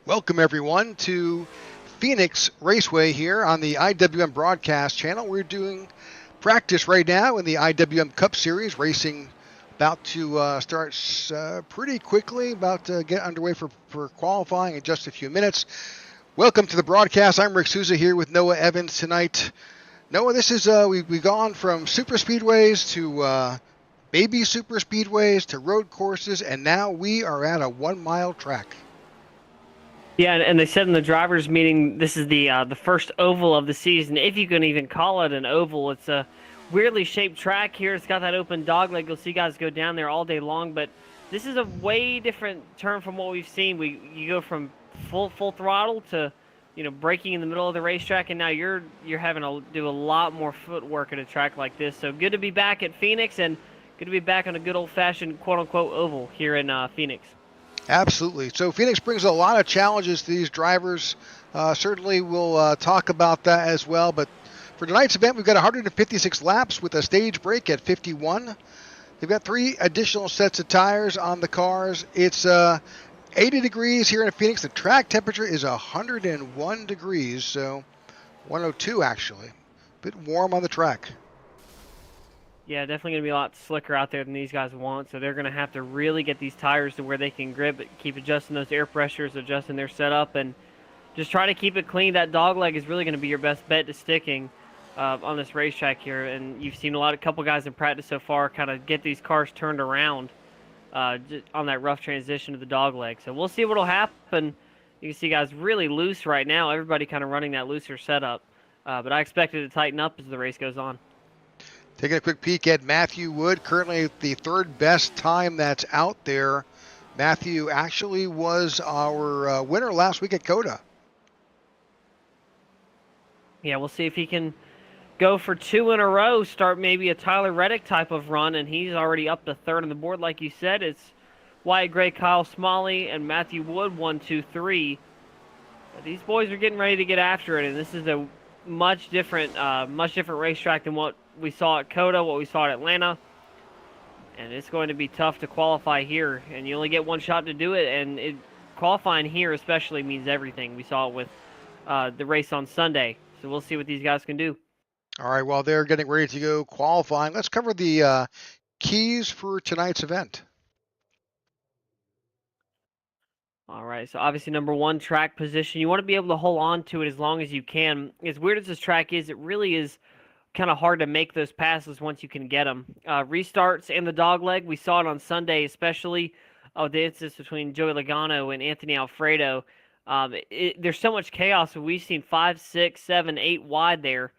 Welcome, everyone, to Phoenix Raceway here on the IWM broadcast channel. We're doing practice right now in the IWM Cup Series, racing about to start pretty quickly, about to get underway for qualifying in just a few minutes. Welcome to the broadcast. I'm Rick Souza here with Noah Evans tonight. Noah, this is we've gone from super speedways to baby super speedways to road courses, and now we are at a 1 mile track. Yeah, and they said in the drivers' meeting this is the first oval of the season, if you can even call it an oval. It's a weirdly shaped track here. It's got that open dogleg. You'll see guys go down there all day long, but this is a way different turn from what we've seen. You go from full throttle to braking in the middle of the racetrack, and now you're having to do a lot more footwork at a track like this. So good to be back at Phoenix, and good to be back on a good old-fashioned quote-unquote oval here in Phoenix. Absolutely. So Phoenix brings a lot of challenges to these drivers. Certainly we'll talk about that as well. But for tonight's event, we've got 156 laps with a stage break at 51. They've got 3 additional sets of tires on the cars. It's 80 degrees here in Phoenix. The track temperature is 101 degrees, so 102 actually. A bit warm on the track. Yeah, definitely going to be a lot slicker out there than these guys want, so they're going to have to really get these tires to where they can grip it, keep adjusting those air pressures, adjusting their setup, and just try to keep it clean. That dog leg is really going to be your best bet to sticking on this racetrack here, and you've seen a couple guys in practice so far kind of get these cars turned around on that rough transition to the dog leg. So we'll see what will happen. You can see guys really loose right now, everybody kind of running that looser setup, but I expect it to tighten up as the race goes on. Taking a quick peek at Matthew Wood, currently the 3rd best time that's out there. Matthew actually was our winner last week at COTA. Yeah, we'll see if he can go for 2 in a row, start maybe a Tyler Reddick type of run, and he's already up to 3rd on the board. Like you said, it's Wyatt Gray, Kyle Smalley, and Matthew Wood, 1, 2, 3. But these boys are getting ready to get after it, and this is a much different racetrack than what we saw at COTA, what we saw at Atlanta, and it's going to be tough to qualify here, and you only get one shot to do it, and qualifying here especially means everything. We saw it with the race on Sunday, so we'll see what these guys can do. All right, while they're getting ready to go qualifying, let's cover the keys for tonight's event. All right, so obviously number 1, track position. You want to be able to hold on to it as long as you can. As weird as this track is, it really is kind of hard to make those passes once you can get them. Restarts and the dog leg, we saw it on Sunday, especially the instance between Joey Logano and Anthony Alfredo. There's so much chaos. We've seen 5, 6, 7, 8 wide there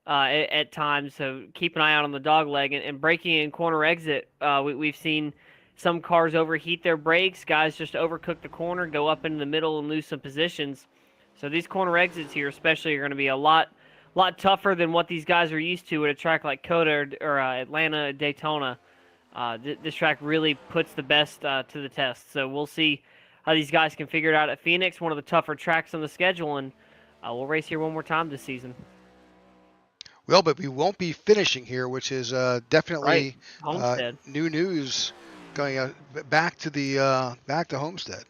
at times, so keep an eye out on the dog leg. And braking in corner exit, we've seen some cars overheat their brakes. Guys just overcook the corner, go up into the middle and lose some positions. So these corner exits here especially are going to be a lot tougher than what these guys are used to at a track like COTA or Atlanta, Daytona. This track really puts the best to the test. So we'll see how these guys can figure it out at Phoenix, one of the tougher tracks on the schedule, and we'll race here one more time this season. Well, but we won't be finishing here, which is definitely Homestead. New news going back to Homestead.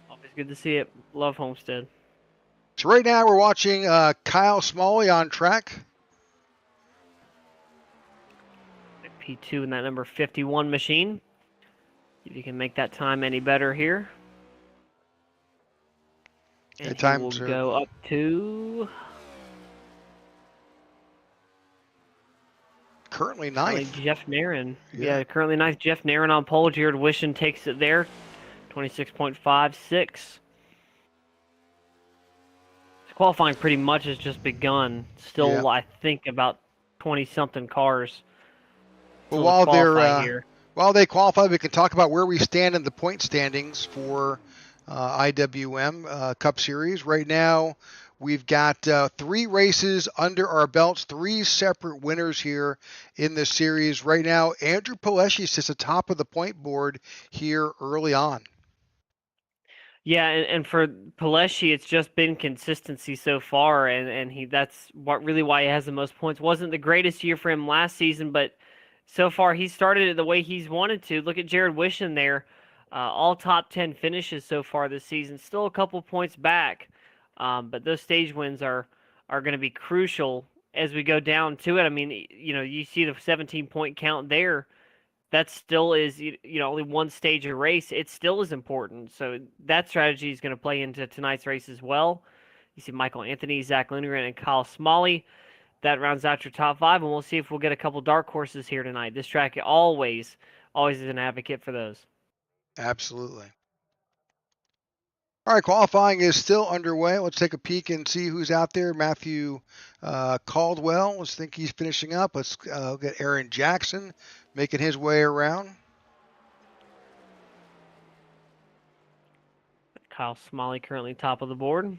Always good to see it. Love Homestead. So right now we're watching Kyle Smalley on track. P2 in that number 51 machine. If you can make that time any better here. And he will go up to currently 9th. Jeff Nairn. Yeah, currently 9th. Jeff Nairn on pole. Jared Wishon takes it there. 26.56. Qualifying pretty much has just begun. Still, I think about 20-something cars. Well, while they qualify, we can talk about where we stand in the point standings for IWM Cup Series. Right now, we've got 3 races under our belts, 3 separate winners here in the series. Right now, Andrew Pileshi sits atop of the point board here early on. Yeah, and for Pileshi, it's just been consistency so far, and that's why he has the most points. Wasn't the greatest year for him last season, but so far he started it the way he's wanted to. Look at Jared Wishon there. All top 10 finishes so far this season. Still a couple points back, but those stage wins are going to be crucial as we go down to it. I mean, you see the 17-point count there. That still is, only one stage of race. It still is important. So that strategy is going to play into tonight's race as well. You see Michael Anthony, Zach Lindgren, and Kyle Smalley. That rounds out your top 5, and we'll see if we'll get a couple dark horses here tonight. This track always is an advocate for those. Absolutely. All right, qualifying is still underway. Let's take a peek and see who's out there. Matthew Caldwell, let's think he's finishing up. Let's get Aaron Jackson making his way around. Kyle Smalley currently top of the board.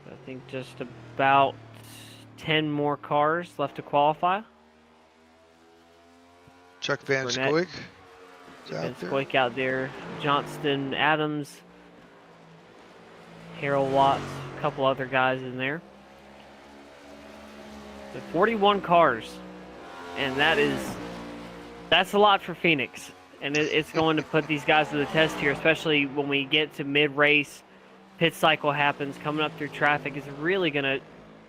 I think just about 10 more cars left to qualify. Chuck Van Scoik. Van Scoik out there. Johnston, Adams, Harold Watts, a couple other guys in there. So 41 cars, and that's a lot for Phoenix, and it's going to put these guys to the test here, especially when we get to mid-race. Pit cycle happens, coming up through traffic is really going to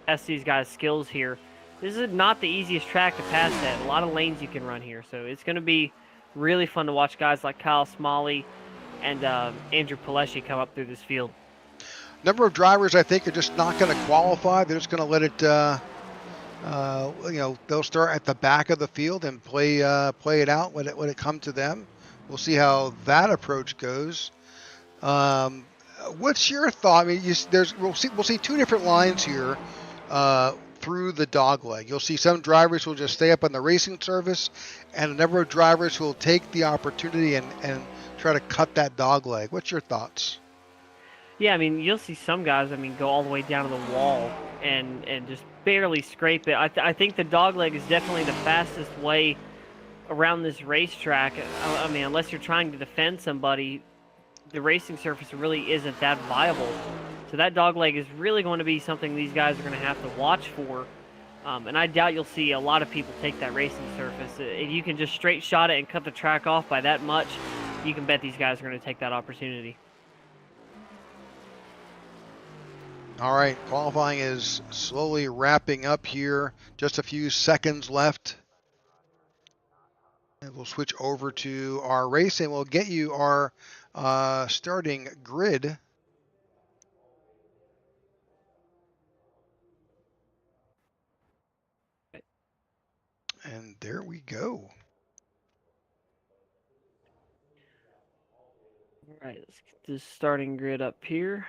test these guys' skills here. This is not the easiest track to pass at. A lot of lanes you can run here, so it's going to be really fun to watch guys like Kyle Smalley and Andrew Pileshi come up through this field. Number of drivers, I think, are just not going to qualify. They're just going to let it, they'll start at the back of the field and play it out when it comes to them. We'll see how that approach goes. What's your thought? I mean, we'll see two different lines here through the dogleg. You'll see some drivers who will just stay up on the racing service, and a number of drivers who will take the opportunity and try to cut that dogleg. What's your thoughts? Yeah, I mean, you'll see some guys, go all the way down to the wall and just barely scrape it. I think the dogleg is definitely the fastest way around this racetrack. I mean, unless you're trying to defend somebody, the racing surface really isn't that viable. So that dogleg is really going to be something these guys are going to have to watch for. And I doubt you'll see a lot of people take that racing surface. If you can just straight shot it and cut the track off by that much, you can bet these guys are going to take that opportunity. All right, qualifying is slowly wrapping up here. Just a few seconds left. And we'll switch over to our race, and we'll get you our starting grid. And there we go. All right, let's get this starting grid up here.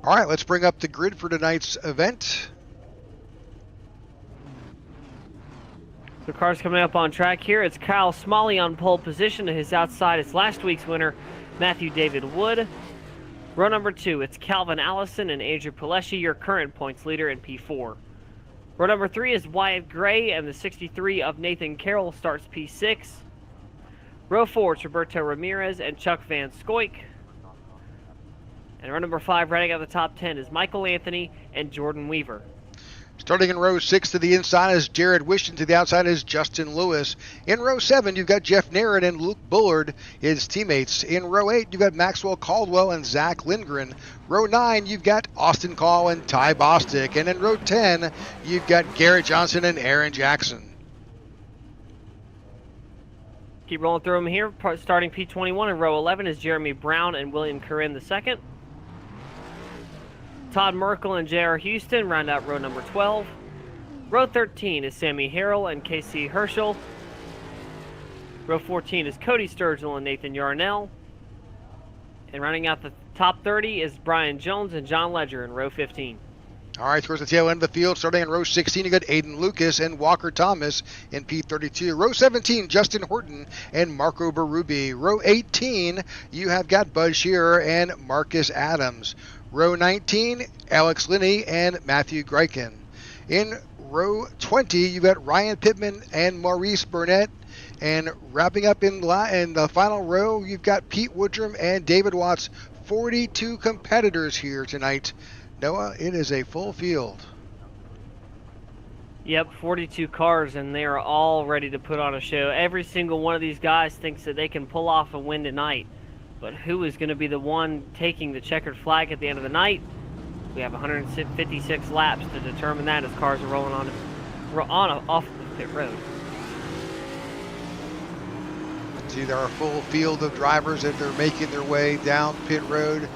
All right, let's bring up the grid for tonight's event. The car's coming up on track here. It's Kyle Smalley on pole position. To his outside, it's last week's winner, Matthew David Wood. Row number 2, it's Calvin Allison and Andrew Pileshi, your current points leader in P4. Row number 3 is Wyatt Gray, and the 63 of Nathan Carroll starts P6. Row 4, it's Roberto Ramirez and Chuck Van Scoik. And row number 5, running out the top 10, is Michael Anthony and Jordan Weaver. Starting in row 6 to the inside is Jared Wishton. To the outside is Justin Lewis. In row 7, you've got Jeff Narron and Luke Bullard, his teammates. In row 8, you've got Maxwell Caldwell and Zach Lindgren. Row 9, you've got Austin Call and Ty Bostic. And in row 10, you've got Garrett Johnson and Aaron Jackson. Keep rolling through them here. Starting P21 in row 11 is Jeremy Brown and William Corinne II. Todd Merkel and J.R. Houston round out row number 12. Row 13 is Sammy Harrell and Casey Herschel. Row 14 is Cody Sturgill and Nathan Yarnell. And rounding out the top 30 is Brian Jones and John Ledger in row 15. All right, towards the tail end of the field, starting in row 16, you got Aiden Lucas and Walker Thomas in P32. Row 17, Justin Horton and Marco Berube. Row 18, you have got Bud Shearer and Marcus Adams. Row 19, Alex Linney and Matthew Greichen. In row 20, you've got Ryan Pittman and Maurice Burnett. And wrapping up in the final row, you've got Pete Woodrum and David Watts. 42 competitors here tonight. Noah, it is a full field. Yep, 42 cars, and they are all ready to put on a show. Every single one of these guys thinks that they can pull off a win tonight. But who is going to be the one taking the checkered flag at the end of the night? We have 156 laps to determine that as cars are rolling off the pit road. See, there are a full field of drivers that they're making their way down pit road.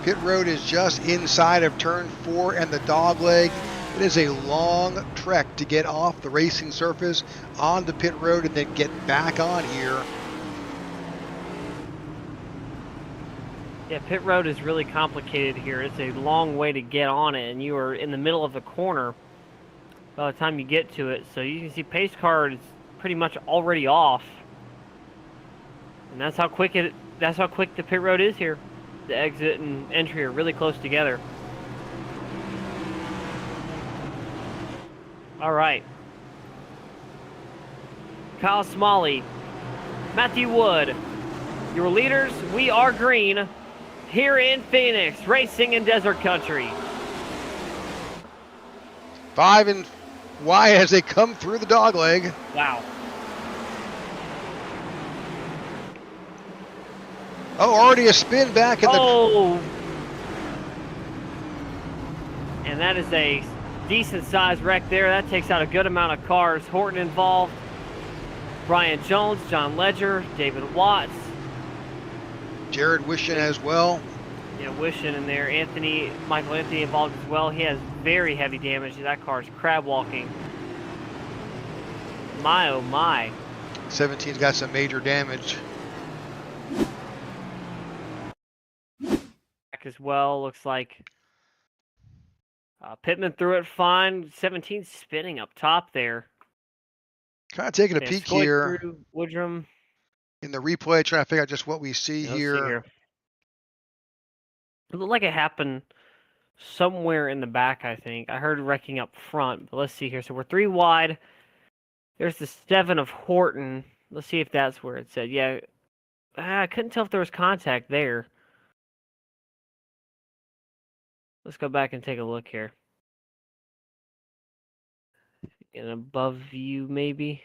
Pit road is just inside of turn 4 and the dog leg. It is a long trek to get off the racing surface onto pit road and then get back on here. Yeah, pit road is really complicated here. It's a long way to get on it, and you are in the middle of the corner by the time you get to it. So you can see pace car is pretty much already off, and that's how quick the pit road is here. The exit and entry are really close together. All right. Kyle Smalley, Matthew Wood, your leaders. We are green here in Phoenix, racing in desert country. 5 and wide as they come through the dog leg. Wow. Oh, already a spin back in the... Oh! And that is a decent-sized wreck there. That takes out a good amount of cars. Horton involved. Brian Jones, John Ledger, David Watts. Jared Wishin as well. Yeah, Wishin in there. Michael Anthony involved as well. He has very heavy damage. That car is crab walking. My, oh my. 17's got some major damage. As well, looks like Pittman threw it fine. 17 spinning up top there. Kind of taking a peek here. Woodrum. In the replay, trying to figure out just what we see here. It looked like it happened somewhere in the back, I think. I heard wrecking up front, but let's see here. So we're 3 wide. There's the 7 of Horton. Let's see if that's where it said. Yeah, I couldn't tell if there was contact there. Let's go back and take a look here. An above view, maybe.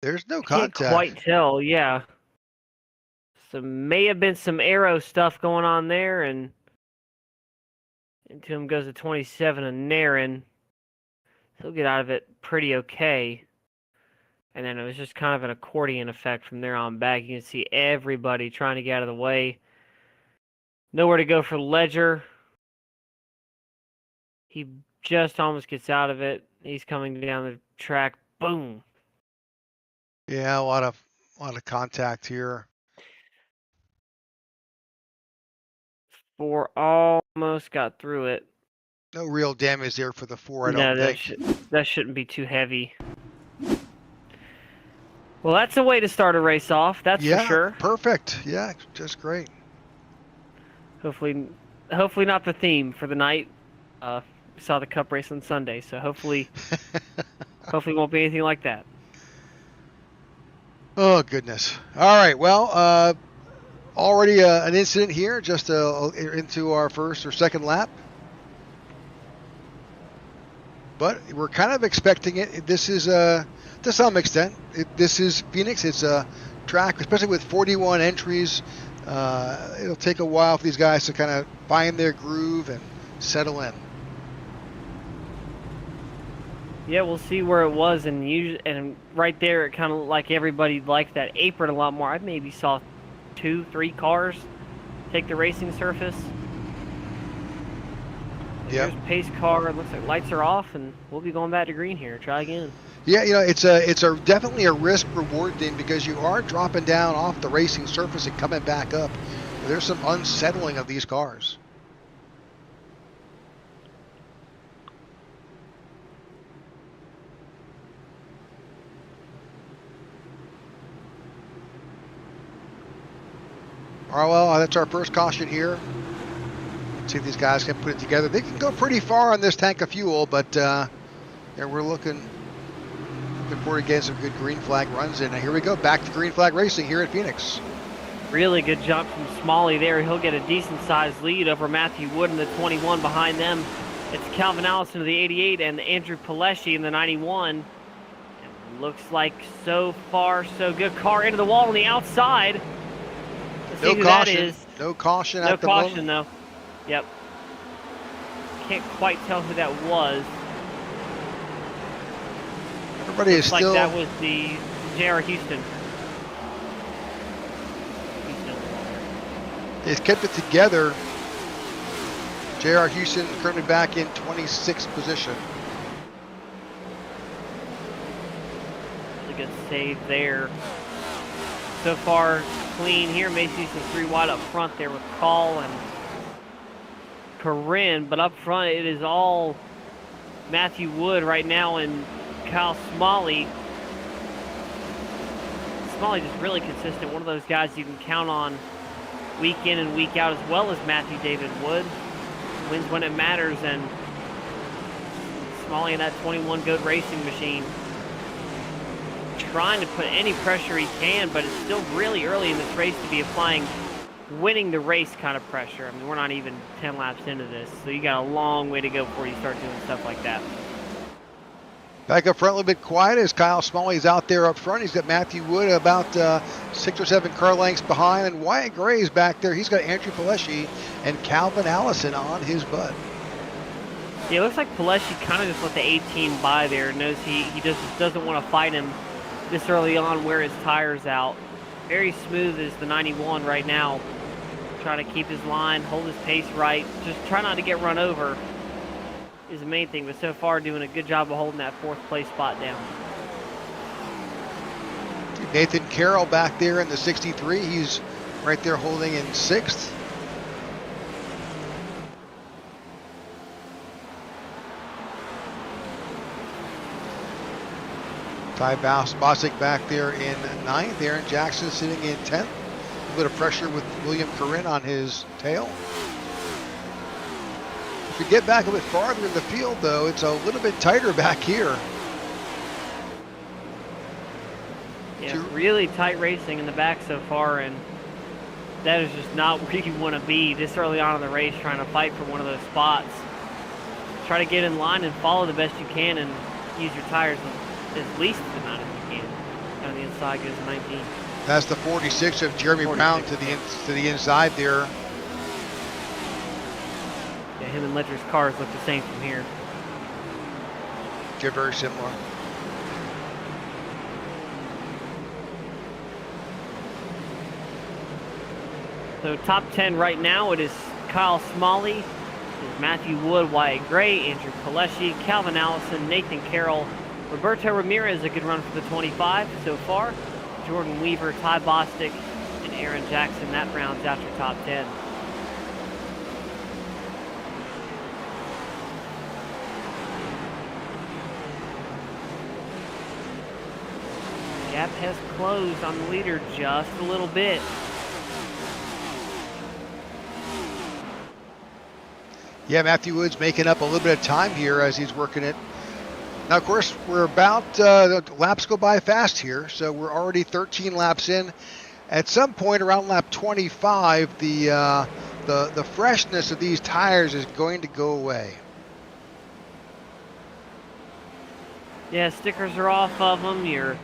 There's no contact. Can't quite tell, yeah. So may have been some arrow stuff going on there, and into him goes a 27 of Naren. He'll get out of it pretty okay. And then it was just kind of an accordion effect from there on back. You can see everybody trying to get out of the way. Nowhere to go for Ledger. He just almost gets out of it. He's coming down the track. Boom. Yeah, a lot of contact here. 4 almost got through it. No real damage there for the 4, I don't think. That shouldn't be too heavy. Well, that's a way to start a race off, that's for sure. Perfect. Yeah, just great. Hopefully not the theme for the night. We saw the Cup race on Sunday, so hopefully it won't be anything like that. Oh, goodness. All right, well, already an incident here, just into our first or second lap. But we're kind of expecting it. This is, to some extent, this is Phoenix. It's a track, especially with 41 entries. It'll take a while for these guys to kind of find their groove and settle in. Yeah, we'll see where it was, and right there, it kind of like everybody liked that apron a lot more. I maybe saw 2-3 cars take the racing surface. Yeah. There's pace car. It looks like lights are off, and we'll be going back to green here. Try again. Yeah, it's definitely a risk reward thing because you are dropping down off the racing surface and coming back up. There's some unsettling of these cars. All right, well, that's our first caution here. Let's see if these guys can put it together. They can go pretty far on this tank of fuel, but yeah, we're looking forward to getting some good green flag runs in. Now here we go, back to green flag racing here at Phoenix. Really good jump from Smalley there. He'll get a decent-sized lead over Matthew Wood in the 21. Behind them, it's Calvin Allison of the 88 and Andrew Pileshi in the 91. And looks like so far so good. Car into the wall on the outside. Let's see who that is. No caution at the moment. No caution, though. Yep. Can't quite tell who that was. Everybody is still... like that was the J.R. Houston. He's kept it together. J.R. Houston currently back in 26th position. Really good save there. So far, clean here. May see some 3 wide up front there with Call and Corinne, but up front it is all Matthew Wood right now and Kyle Smalley. Smalley just really consistent. One of those guys you can count on week in and week out, as well as Matthew David Wood. Wins when it matters, and Smalley in that 21 Goat Racing machine. Trying to put any pressure he can, but it's still really early in this race to be applying winning the race kind of pressure. I mean, we're not even 10 laps into this, so you got a long way to go before you start doing stuff like that. Back up front a little bit quiet as Kyle Smalley's out there up front. He's got Matthew Wood about 6 or 7 car lengths behind, and Wyatt Gray's back there. He's got Andrew Pileshi and Calvin Allison on his butt. Yeah, it looks like Pileshi kind of just let the 18 by there. Knows he just doesn't want to fight him this early on, wear his tires out. Very smooth is the 91 right now. Try to keep his line, hold his pace right. Just try not to get run over is the main thing, but so far doing a good job of holding that 4th place spot down. Nathan Carroll back there in the 63. He's right there holding in 6th. Ty Bosick back there in 9th. Aaron Jackson sitting in 10th. A little bit of pressure with William Corinne on his tail. If you get back a bit farther in the field, though, it's a little bit tighter back here. Yeah, really tight racing in the back so far, and that is just not where you want to be this early on in the race, trying to fight for one of those spots. Try to get in line and follow the best you can and use your tires as least amount as you can. Down the inside goes 19. That's the 46 of Jeremy 46. Brown to the inside there. Yeah, him and Ledger's cars look the same from here. They're very similar. So top 10 right now, it is Kyle Smalley, Matthew Wood, Wyatt Gray, Andrew Pileshi, Calvin Allison, Nathan Carroll, Roberto Ramirez, a good run for the 25 so far, Jordan Weaver, Ty Bostic, and Aaron Jackson. That rounds out your top 10. Gap has closed on the leader just a little bit. Yeah, Matthew Wood's making up a little bit of time here as he's working it. Now, of course, we're about, laps go by fast here, so we're already 13 laps in. At some point around lap 25, the freshness of these tires is going to go away. Yeah, stickers are off of them. You're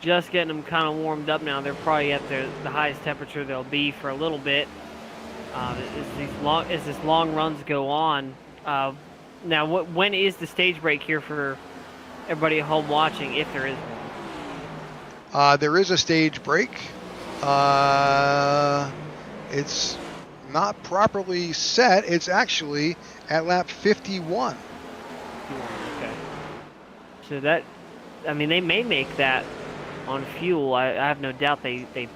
just getting them kind of warmed up now. They're probably at the highest temperature they'll be for a little bit. As this long runs go on. Now, when is the stage break here for everybody at home watching, if there is one? There is a stage break. It's not properly set. It's actually at lap 51. Okay. So that, I mean, they may make that on fuel. I have no doubt they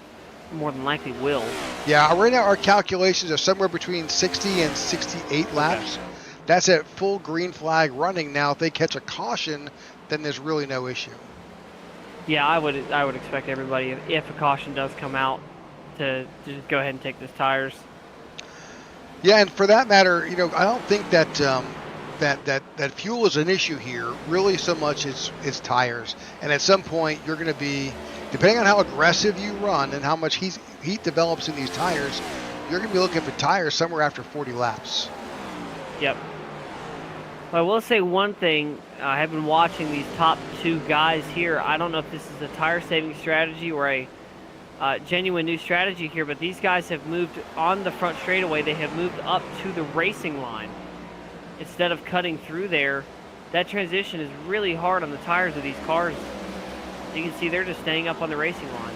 more than likely will. Yeah, right now our calculations are somewhere between 60 and 68 laps. Okay. That's at full green flag running. Now, if they catch a caution, then there's really no issue. Yeah, I would expect everybody, if a caution does come out, to just go ahead and take those tires. Yeah, and for that matter, you know, I don't think that that fuel is an issue here. Really, so much it's tires. And at some point, you're going to be depending on how aggressive you run and how much heat develops in these tires, you're going to be looking for tires somewhere after 40 laps. Yep. Well, I will say one thing. I have been watching these top two guys here. I don't know if this is a tire-saving strategy or a genuine new strategy here, but these guys have moved on the front straightaway. They have moved up to the racing line instead of cutting through there. That transition is really hard on the tires of these cars. You can see they're just staying up on the racing line.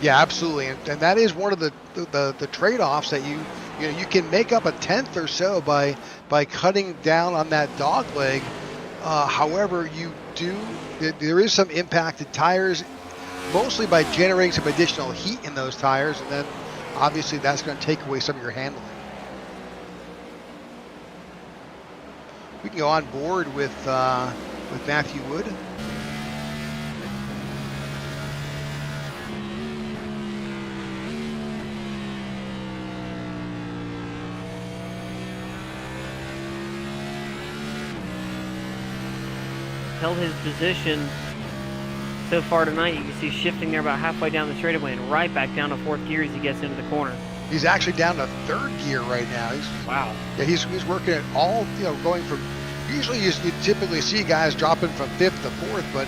Yeah, absolutely, and that is one of the trade-offs that you can make up a tenth or so by cutting down on that dog leg. However, there is some impacted tires, mostly by generating some additional heat in those tires, and then obviously that's going to take away some of your handling. We can go on board with Matthew Wood. Held his position so far tonight. You can see shifting there about halfway down the straightaway and right back down to fourth gear as he gets into the corner. He's actually down to third gear right now. Wow. Yeah, he's working at all, going from, usually you typically see guys dropping from fifth to fourth, but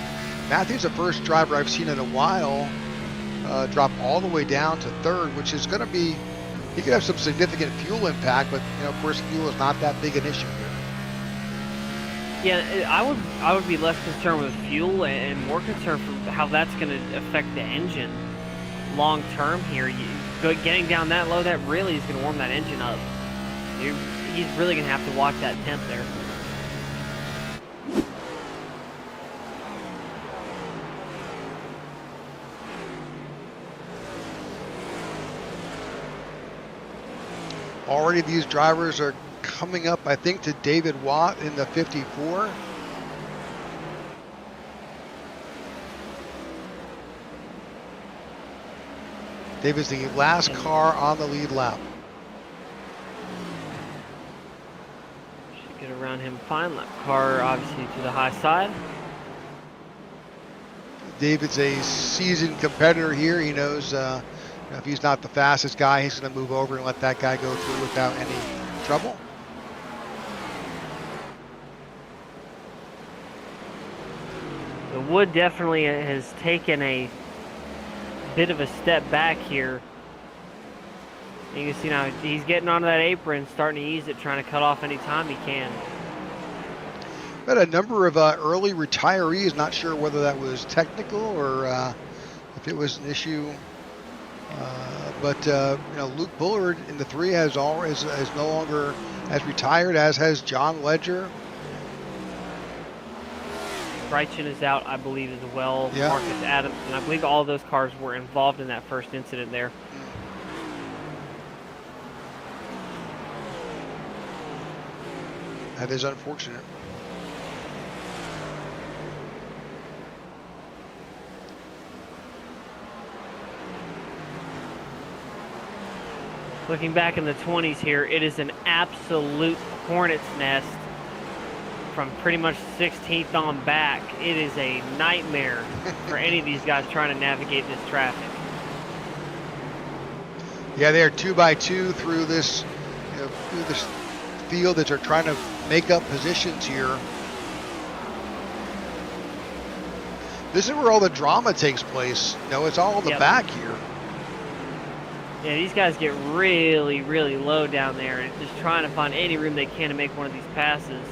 Matthew's the first driver I've seen in a while drop all the way down to third, which is going to be, he could have some significant fuel impact, but of course fuel is not that big an issue here. Yeah, I would be less concerned with fuel and more concerned for how that's going to affect the engine long term here. Getting down that low, that really is going to warm that engine up. He's really going to have to watch that temp there. Already these drivers are coming up, I think, to David Watt in the 54. David's the last car on the lead lap. Should get around him fine. Lap car obviously to the high side. David's a seasoned competitor here. He knows if he's not the fastest guy, he's going to move over and let that guy go through without any trouble. The Wood definitely has taken a bit of a step back here. You can see now he's getting onto that apron, starting to ease it, trying to cut off any time he can. But a number of early retirees, not sure whether that was technical or if it was an issue. But Luke Bullard in the 3 is no longer has retired, as has John Ledger. Reichen is out, I believe, as well. Yeah. Marcus Adams, and I believe all of those cars were involved in that first incident there. That is unfortunate. Looking back in the 20s here, it is an absolute hornet's nest from pretty much 16th on back. It is a nightmare for any of these guys trying to navigate this traffic. Yeah, they're 2x2 through this, through this field that are trying to make up positions here. This is where all the drama takes place. It's all in the back here. Yeah, these guys get really, really low down there and just trying to find any room they can to make one of these passes.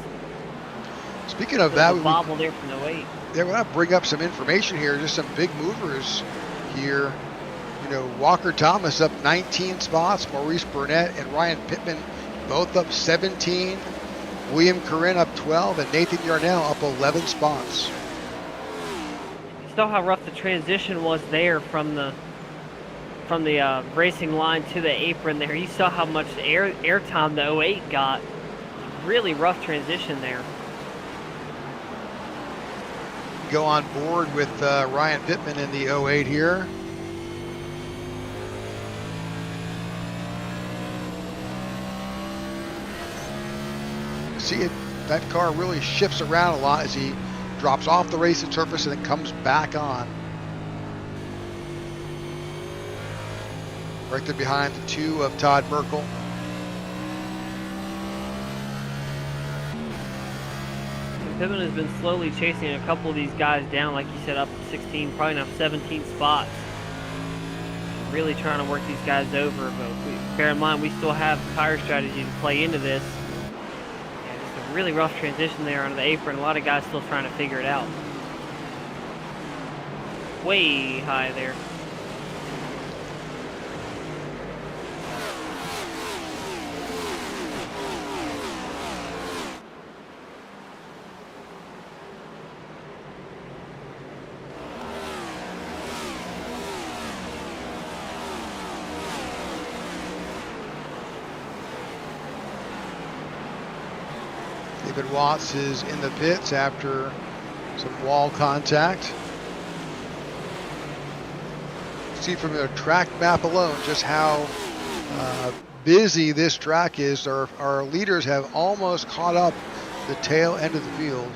Speaking of that, we bobble there from the 8. Yeah, we're going to bring up some information here, just some big movers here. Walker Thomas up 19 spots, Maurice Burnett and Ryan Pittman both up 17, William Corinne up 12, and Nathan Yarnell up 11 spots. You saw how rough the transition was there from the racing line to the apron there. You saw how much air time the 08 got. Really rough transition there. Go on board with Ryan Pittman in the 08 here. See it, that car really shifts around a lot as he drops off the racing surface and then comes back on. right there behind the 2 of Todd Merkel. Pittman has been slowly chasing a couple of these guys down, like you said, up 16, probably now 17 spots. Really trying to work these guys over, but bear in mind we still have tire strategy to play into this. Yeah, just a really rough transition there onto the apron. A lot of guys still trying to figure it out. Way high there. David Watts is in the pits after some wall contact. See from the track map alone just how busy this track is. Our leaders have almost caught up the tail end of the field.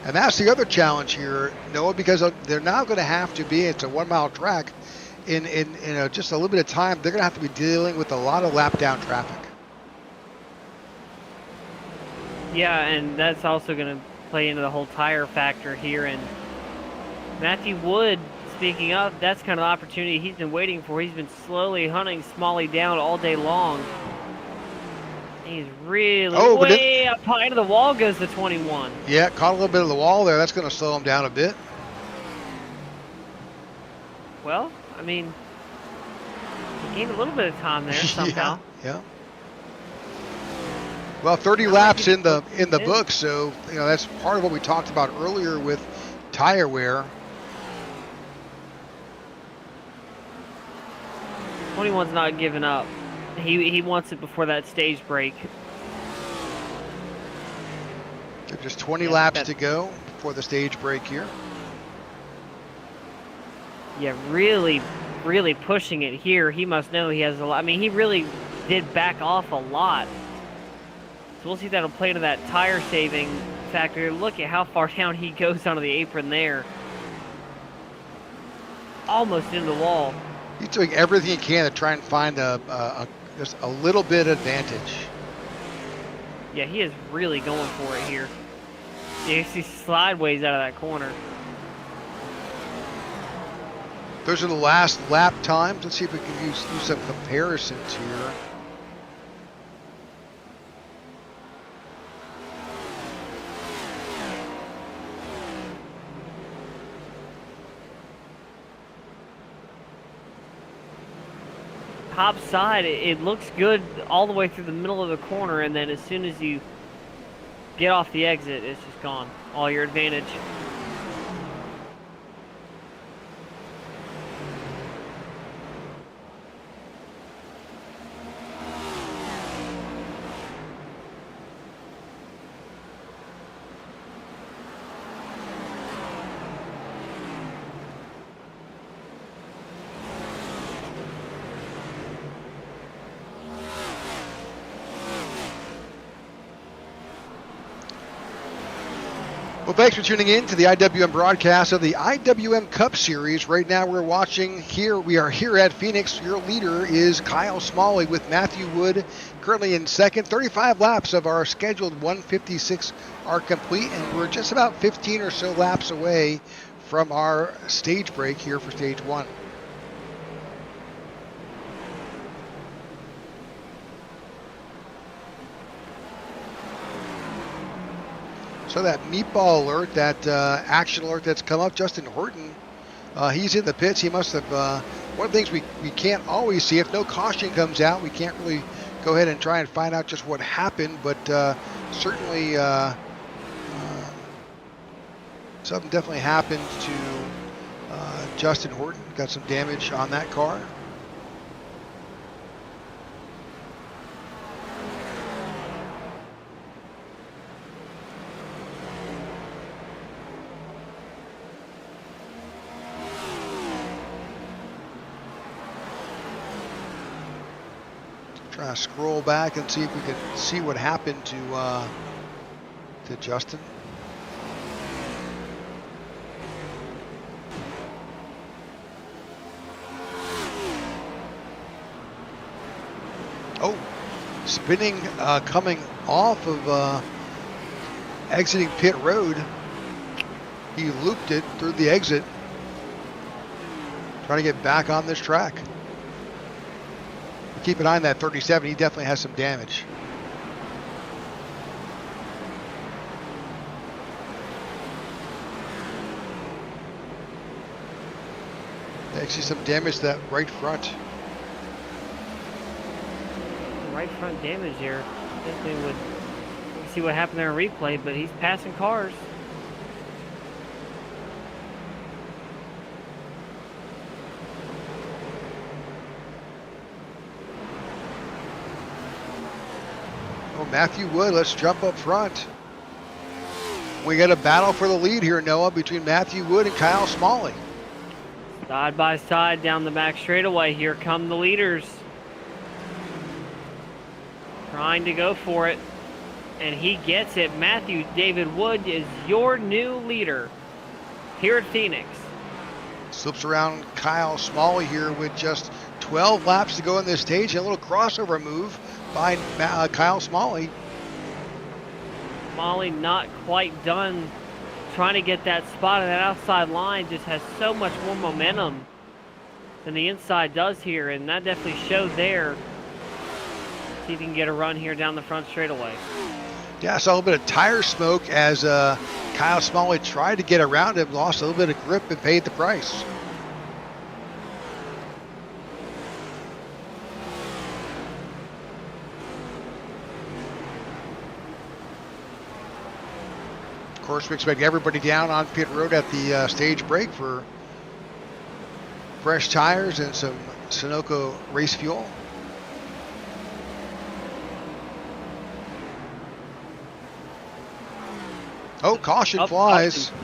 And that's the other challenge here, Noah, because they're now going to have to be, it's a 1 mile track, in just a little bit of time, they're going to have to be dealing with a lot of lap down traffic. Yeah, and that's also going to play into the whole tire factor here. And Matthew Wood, speaking of, that's kind of the opportunity he's been waiting for. He's been slowly hunting Smalley down all day long. He's really way up high into the wall goes the 21. Yeah, caught a little bit of the wall there. That's going to slow him down a bit. Well, I mean, he gained a little bit of time there somehow. Yeah. Well, 30 laps in the book, so that's part of what we talked about earlier with tire wear. 21's not giving up. He wants it before that stage break. Just 20 laps to go before the stage break here. Yeah, really, really pushing it here. He must know he has a lot. I mean, he really did back off a lot. So we'll see if that'll play to that tire saving factor. Look at how far down he goes onto the apron there. Almost into the wall. He's doing everything he can to try and find just a little bit advantage. Yeah, he is really going for it here. You see sideways out of that corner. Those are the last lap times. Let's see if we can use some comparisons here. Top side, it looks good all the way through the middle of the corner, and then as soon as you get off the exit, it's just gone. All your advantage. Well, thanks for tuning in to the IWM broadcast of the IWM Cup Series. Right now we're watching here. We are here at Phoenix. Your leader is Kyle Smalley with Matthew Wood currently in second. 35 laps of our scheduled 156 are complete, and we're just about 15 or so laps away from our stage break here for stage one. So that meatball alert, that action alert that's come up, Justin Horton, he's in the pits. He must have, one of the things we can't always see, if no caution comes out, we can't really go ahead and try and find out just what happened, but certainly something definitely happened to Justin Horton. Got some damage on that car. Try to scroll back and see if we can see what happened to Justin. spinning, coming off of exiting pit road. He looped it through the exit, trying to get back on this track. Keep an eye on that 37. He definitely has some damage. Actually, some damage to that right front. Right front damage here. Definitely would see what happened there in replay, but he's passing cars. Oh, Matthew Wood, let's jump up front. We got a battle for the lead here, Noah, between Matthew Wood and Kyle Smalley. Side by side down the back straightaway. Here come the leaders. Trying to go for it. And he gets it. Matthew David Wood is your new leader here at Phoenix. Slips around Kyle Smalley here with just 12 laps to go in this stage. A little crossover move by Kyle Smalley. Smalley not quite done trying to get that spot, and that outside line just has so much more momentum than the inside does here, and that definitely showed there. See if he can get a run here down the front straightaway. Yeah, I saw a little bit of tire smoke as Kyle Smalley tried to get around him, lost a little bit of grip and paid the price. Of course, we expect everybody down on pit road at the stage break for fresh tires and some Sunoco race fuel. Oh, caution flies. Caution.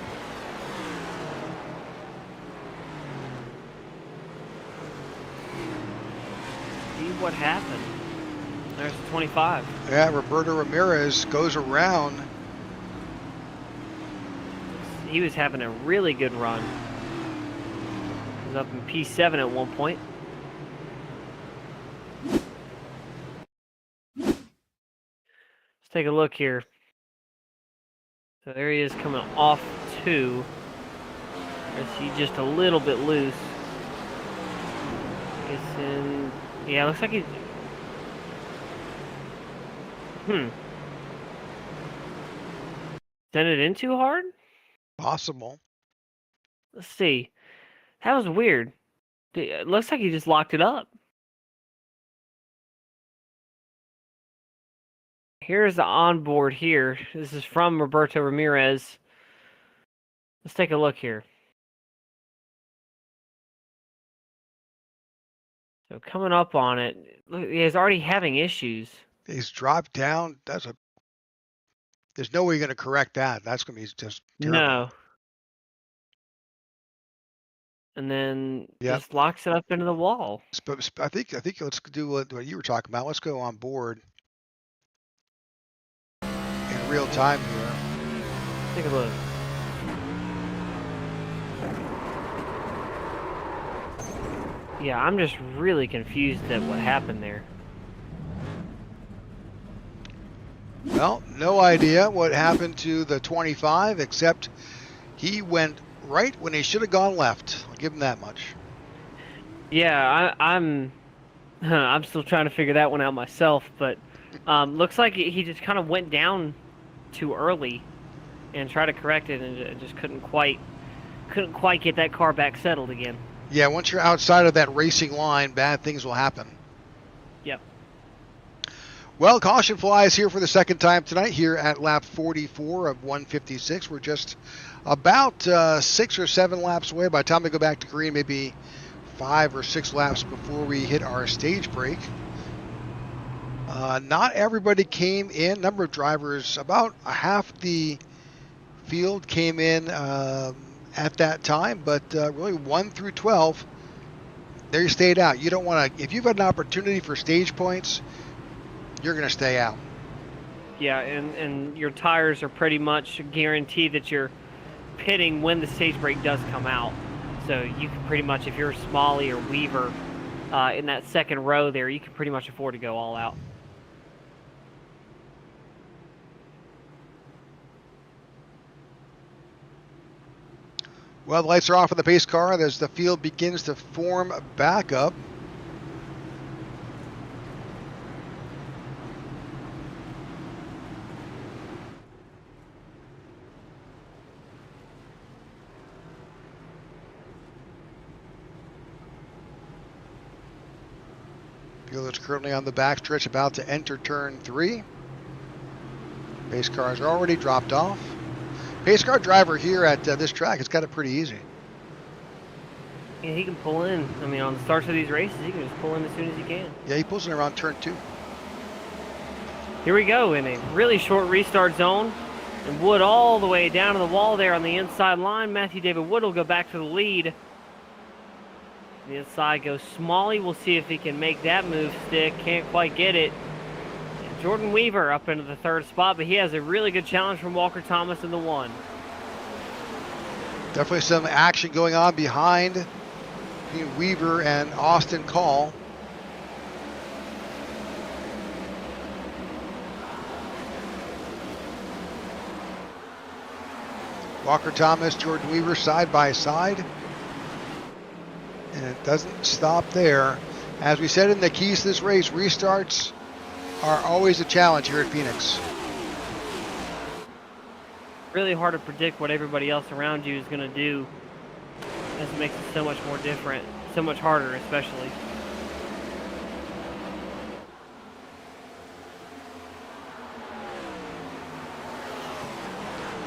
See what happened. There's 25. Yeah, Roberto Ramirez goes around. He was having a really good run. He was up in P7 at one point. Let's take a look here. So there he is coming off 2. Is he just a little bit loose? It's in. Yeah, looks like he's. Sent it in too hard? Possible. Let's see. That was weird. It looks like he just locked it up. Here's the onboard here. This is from Roberto Ramirez. Let's take a look here. So coming up on it, look, he's already having issues. He's dropped down. There's no way you're going to correct that. That's going to be just terrible. No. And then just locks it up into the wall. But I think let's do what you were talking about. Let's go on board in real time here. Take a look. Yeah, I'm just really confused at what happened there. Well, no idea what happened to the 25, except he went right when he should have gone left. I'll give him that much. Yeah, I'm still trying to figure that one out myself, but looks like he just kind of went down too early and tried to correct it and just couldn't quite get that car back settled again. Yeah, once you're outside of that racing line, bad things will happen. Yep. Well, caution flies here for the second time tonight here at lap 44 of 156. We're just about 6 or 7 laps away. By the time we go back to green, maybe 5 or 6 laps before we hit our stage break. Not everybody came in. Number of drivers, about half the field came in at that time, but really 1 through 12, they stayed out. You don't want to, if you've got an opportunity for stage points, you're going to stay out. Yeah, and your tires are pretty much guaranteed that you're pitting when the stage break does come out. So you can pretty much, if you're Smalley or Weaver in that second row there, you can pretty much afford to go all out. Well, the lights are off on the pace car as the field begins to form back up. Field is currently on the backstretch, about to enter turn 3. Pace cars are already dropped off. Pace car driver here at this track has got it pretty easy. Yeah, he can pull in. I mean, on the starts of these races, he can just pull in as soon as he can. Yeah, he pulls in around turn 2. Here we go in a really short restart zone. And Wood all the way down to the wall there on the inside line. Matthew David Wood will go back to the lead. The inside goes Smalley. We'll see if he can make that move stick. Can't quite get it. And Jordan Weaver up into the 3rd spot, but he has a really good challenge from Walker Thomas in the 1. Definitely some action going on behind Weaver and Austin Call. Walker Thomas, Jordan Weaver side by side. And it doesn't stop there. As we said in the keys to this race, restarts are always a challenge here at Phoenix. Really hard to predict what everybody else around you is going to do. This makes it so much more different, so much harder especially.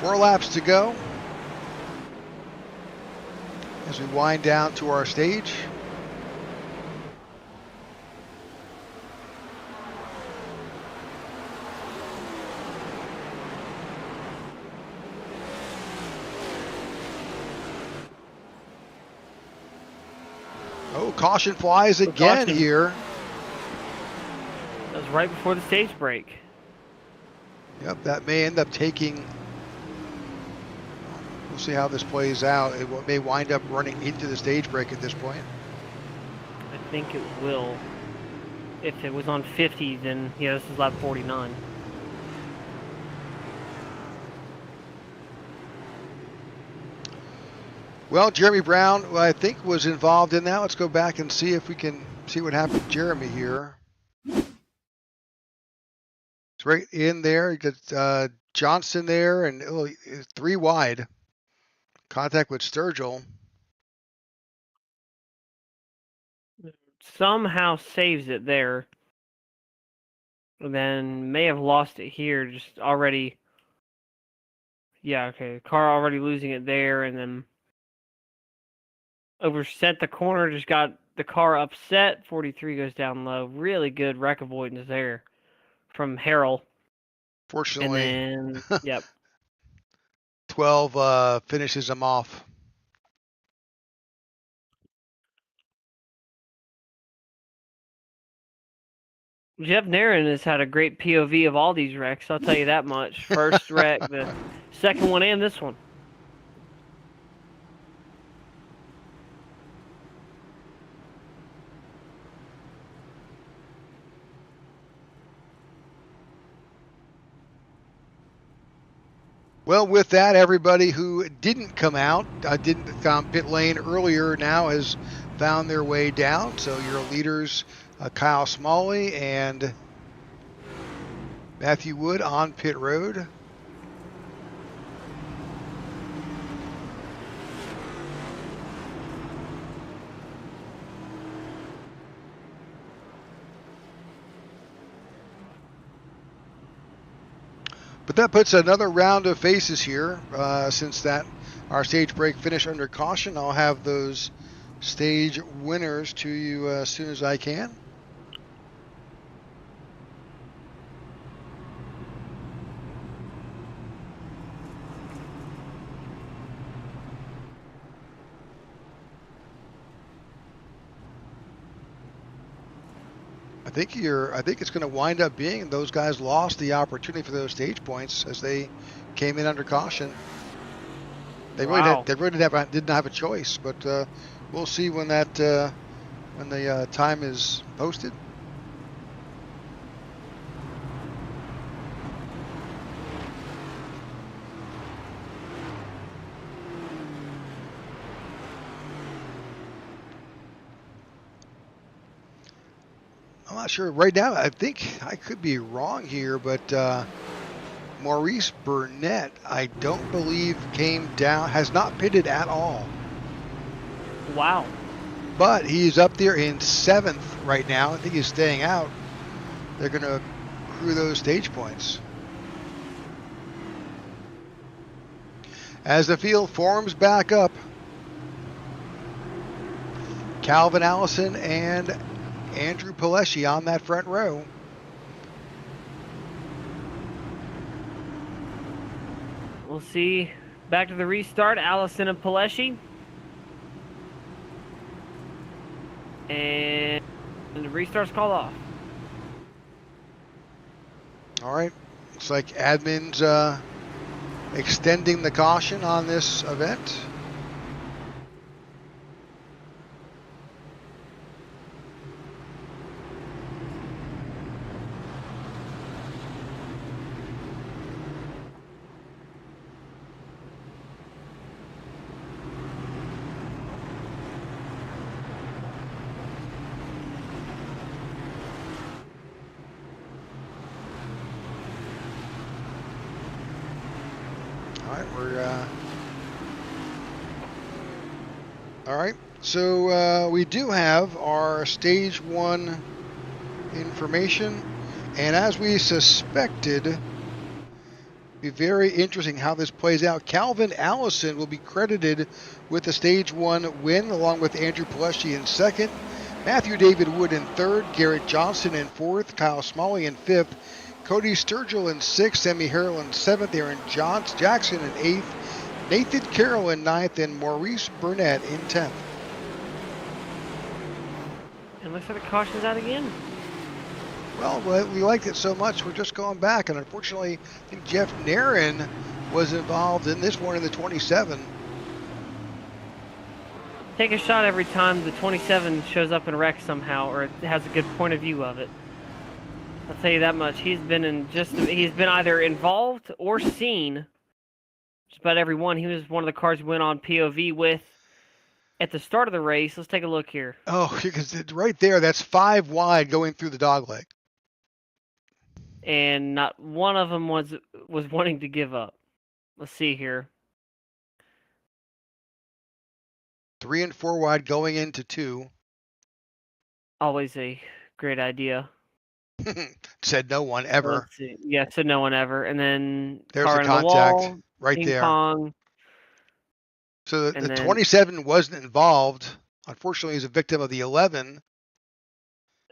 Four laps to go as we wind down to our stage. Oh, caution flies again here. That was right before the stage break. Yep, that may end up taking... We'll see how this plays out. It may wind up running into the stage break at this point. I think it will. If it was on 50, then yeah, this is lap 49. Well, Jeremy Brown, I think, was involved in that. Let's go back and see if we can see what happened to Jeremy here. It's right in there. You got Johnson there, and 3 wide. Contact with Sturgill. Somehow saves it there. And then may have lost it here, just already. Yeah, okay. Car already losing it there, and then overset the corner, just got the car upset. 43 goes down low. Really good wreck avoidance there from Harrell. Fortunately, and then, yep. 12 finishes him off. Jeff Narin has had a great POV of all these wrecks, I'll tell you that much. First wreck, the second one, and this one. Well, with that, everybody who didn't come out, didn't come pit lane earlier now has found their way down. So your leaders, Kyle Smalley and Matthew Wood on pit road. But that puts another round of faces here. Since that our stage break finished under caution, I'll have those stage winners to you as soon as I can. I think it's going to wind up being those guys lost the opportunity for those stage points as they came in under caution. They really didn't have a choice, but we'll see when that when the time is posted. not sure. Right now, I think I could be wrong here, but Maurice Burnett, I don't believe came down, has not pitted at all. Wow. But he's up there in 7th right now. I think he's staying out. They're going to accrue those stage points. As the field forms back up, Calvin Allison and Andrew Pileshi on that front row. We'll see. Back to the restart, Allison and Pileshi. And the restart's called off. All right. Looks like admin's extending the caution on this event. All right, so we do have our stage 1 information, and as we suspected, it'll be very interesting how this plays out. Calvin Allison will be credited with the stage 1 win, along with Andrew Pileshi in 2nd, Matthew David Wood in 3rd, Garrett Johnson in 4th, Kyle Smalley in 5th, Cody Sturgill in 6th, Sammy Harrell in 7th, Aaron Jackson in 8th, Nathan Carroll in 9th, and Maurice Burnett in 10th. And looks like the caution's out again. Well, we liked it so much, we're just going back, and unfortunately, I think Jeff Narin was involved in this one in the 27. Take a shot every time the 27 shows up in wreck somehow, or has a good point of view of it. I'll tell you that much. He's been either involved or seen just about every one. He was one of the cars we went on POV with at the start of the race. Let's take a look here. Oh, because right there, that's 5 wide going through the dogleg. And not one of them was wanting to give up. Let's see here. 3 and 4 wide going into 2. Always a great idea. Said no one ever. Let's see. Yeah, said no one ever. And then there's car a in contact the wall, right ping there. Pong. So the 27 wasn't involved. Unfortunately, he's a victim of the 11.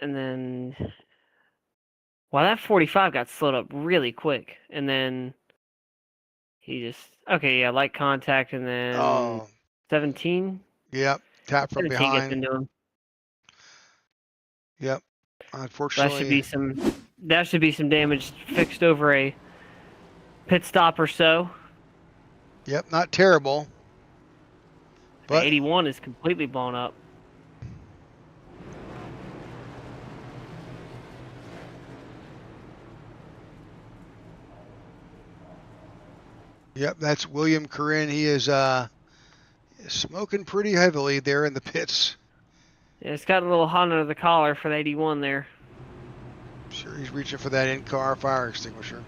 And then, wow, that 45 got slowed up really quick. And then he just, okay, yeah, light contact. And then 17. Yep, tap from 17 behind. gets into him. Yep, unfortunately. That should be some damage fixed over a pit stop or so. Yep, not terrible. But the 81 is completely blown up. Yep, that's William Corinne. He is smoking pretty heavily there in the pits. Yeah, it's got a little hot under the collar for the 81 there. Sure, he's reaching for that in-car fire extinguisher.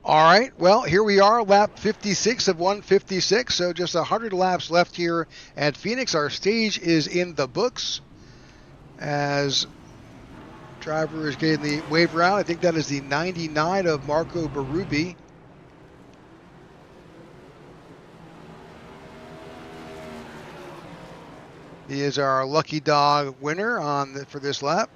All right, well, here we are, lap 56 of 156, so just 100 laps left here at Phoenix. Our stage is in the books as driver is getting the wave around. I think that is the 99 of Marco Berube. He is our lucky dog winner for this lap.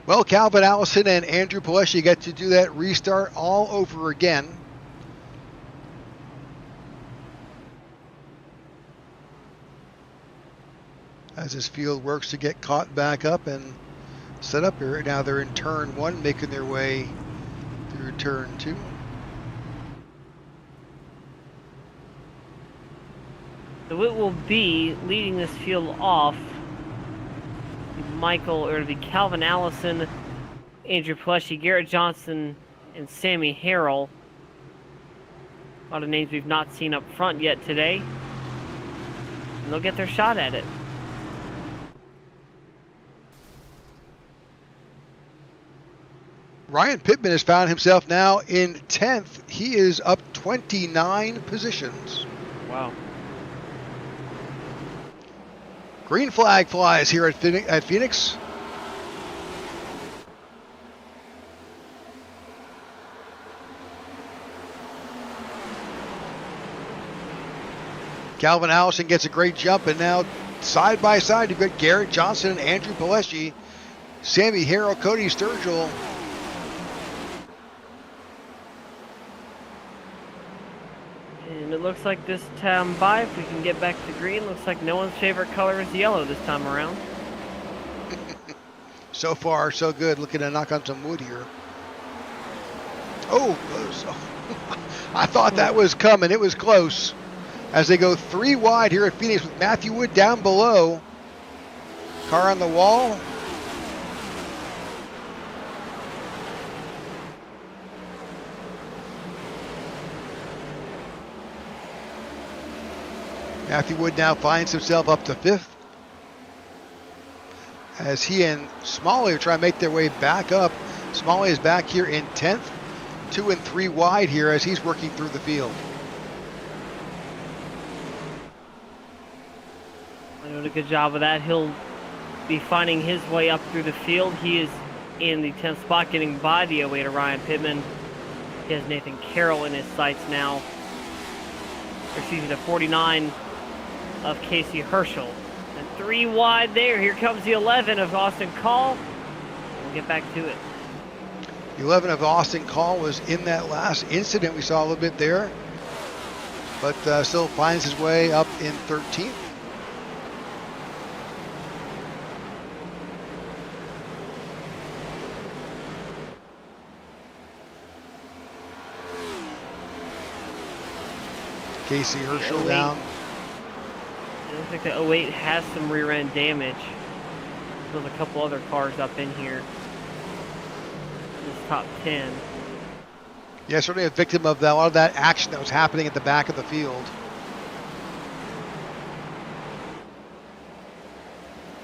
Well, Calvin Allison and Andrew Pileshi get to do that restart all over again. As this field works to get caught back up and set up here. Now they're in turn 1, making their way through turn 2. So it will be leading this field off. Michael, or it'll be Calvin Allison, Andrew Pileshi, Garrett Johnson, and Sammy Harrell. A lot of names we've not seen up front yet today. And they'll get their shot at it. Ryan Pittman has found himself now in 10th. He is up 29 positions. Wow. Green flag flies here at Phoenix. Calvin Allison gets a great jump, and now side by side you've got Garrett Johnson and Andrew Pileski, Sammy Harrell, Cody Sturgill. And it looks like this time by, if we can get back to green, looks like no one's favorite color is yellow this time around. So far, so good. Looking to knock on some wood here. Oh, close. I thought that was coming. It was close. As they go 3 wide here at Phoenix with Matthew Wood down below. Car on the wall. Matthew Wood now finds himself up to 5th. As he and Smalley are trying to make their way back up. Smalley is back here in 10th. 2 and 3 wide here as he's working through the field. Doing a good job of that. He'll be finding his way up through the field. He is in the 10th spot, getting by the 08 of Ryan Pittman. He has Nathan Carroll in his sights now. Excuse me, the 49 of Casey Herschel. And 3 wide there. Here comes the 11 of Austin Call. We'll get back to it. The 11 of Austin Call was in that last incident we saw a little bit there, but still finds his way up in 13th. Casey Herschel down. It looks like the 08 has some rear end damage. There's a couple other cars up in here. This top 10. Yeah, certainly a victim of a lot of that action that was happening at the back of the field.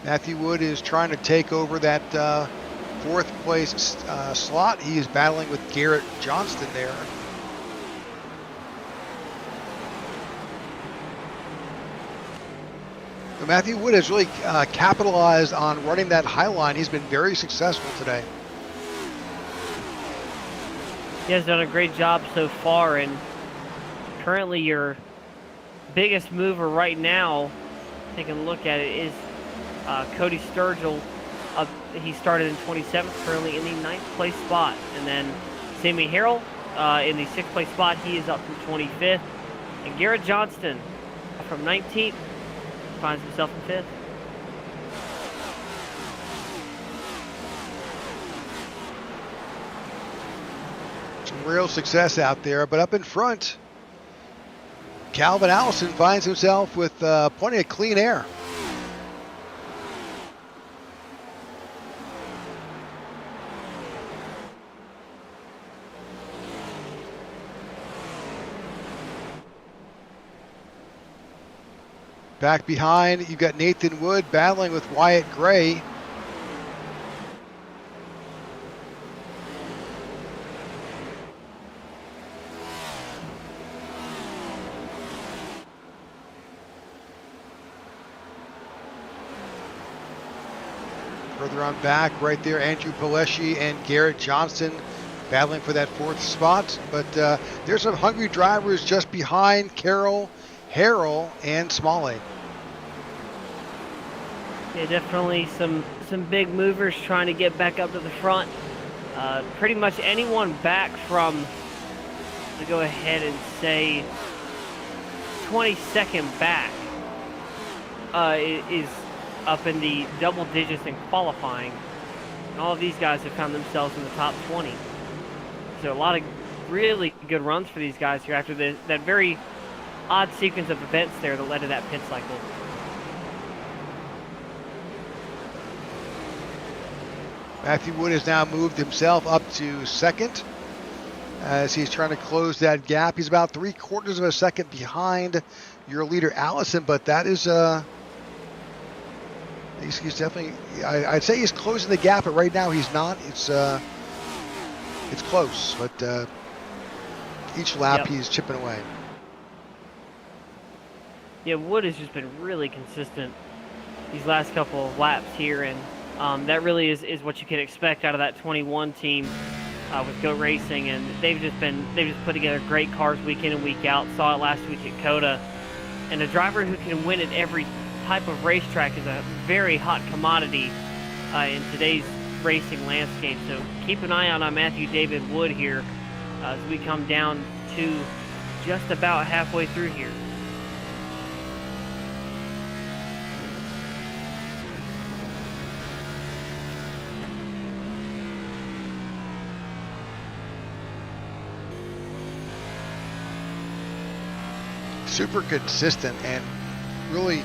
Matthew Wood is trying to take over that 4th place slot. He is battling with Garrett Johnston there. But Matthew Wood has really capitalized on running that high line. He's been very successful today. He has done a great job so far, and currently your biggest mover right now, taking a look at it, is Cody Sturgill. He started in 27th, currently in the 9th place spot. And then Sammy Harrell in the 6th place spot. He is up from 25th. And Garrett Johnston from 19th finds himself in 5th. Some real success out there, but up in front, Calvin Allison finds himself with plenty of clean air. Back behind, you've got Nathan Wood battling with Wyatt Gray. Further on back, right there, Andrew Pileski and Garrett Johnson battling for that 4th spot. But there's some hungry drivers just behind Carroll, Harrell, and Smalley. Yeah, definitely some big movers trying to get back up to the front. Pretty much anyone back from, to go ahead and say, 22nd back is up in the double digits in qualifying. And all of these guys have found themselves in the top 20. So a lot of really good runs for these guys here after that very odd sequence of events there that led to that pit cycle. Matthew Wood has now moved himself up to 2nd. as he's trying to close that gap. He's about 3/4 of a second behind your leader, Allison, but that is he's definitely, I'd say he's closing the gap, but right now he's not. It's close, but each lap he's chipping away. Yeah, Wood has just been really consistent these last couple of laps here, and that really is what you can expect out of that 21 team with Go Racing, and they've just put together great cars week in and week out. Saw it last week at COTA, and a driver who can win at every type of racetrack is a very hot commodity in today's racing landscape. So keep an eye on Matthew David Wood here as we come down to just about halfway through here. Super consistent, and really,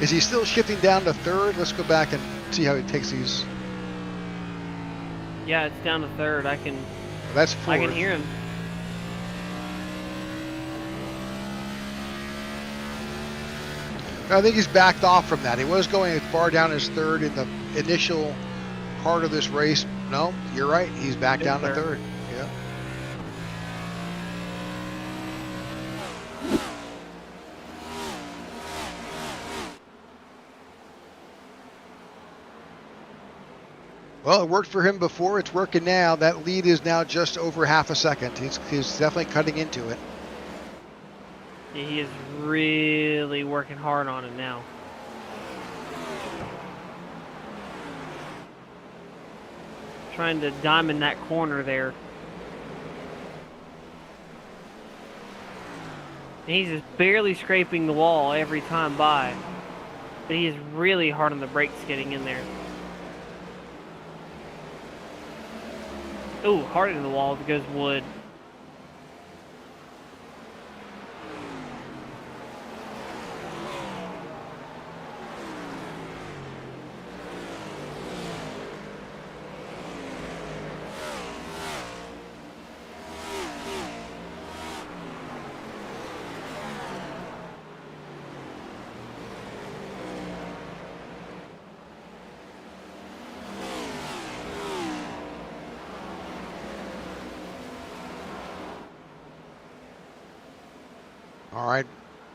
is he still shifting down to third? Let's go back and see how he takes these. Yeah, it's down to third. That's fourth. I can hear him. I think he's backed off from that. He was going as far down as third in the initial part of this race. No, you're right. He's back down to third. Yeah. Well, it worked for him before. It's working now. That lead is now just over half a second. He's definitely cutting into it. Yeah, he is really working hard on it now. Trying to diamond that corner there. And he's just barely scraping the wall every time by. But he is really hard on the brakes getting in there. Ooh, hard into the wall because Wood. All right,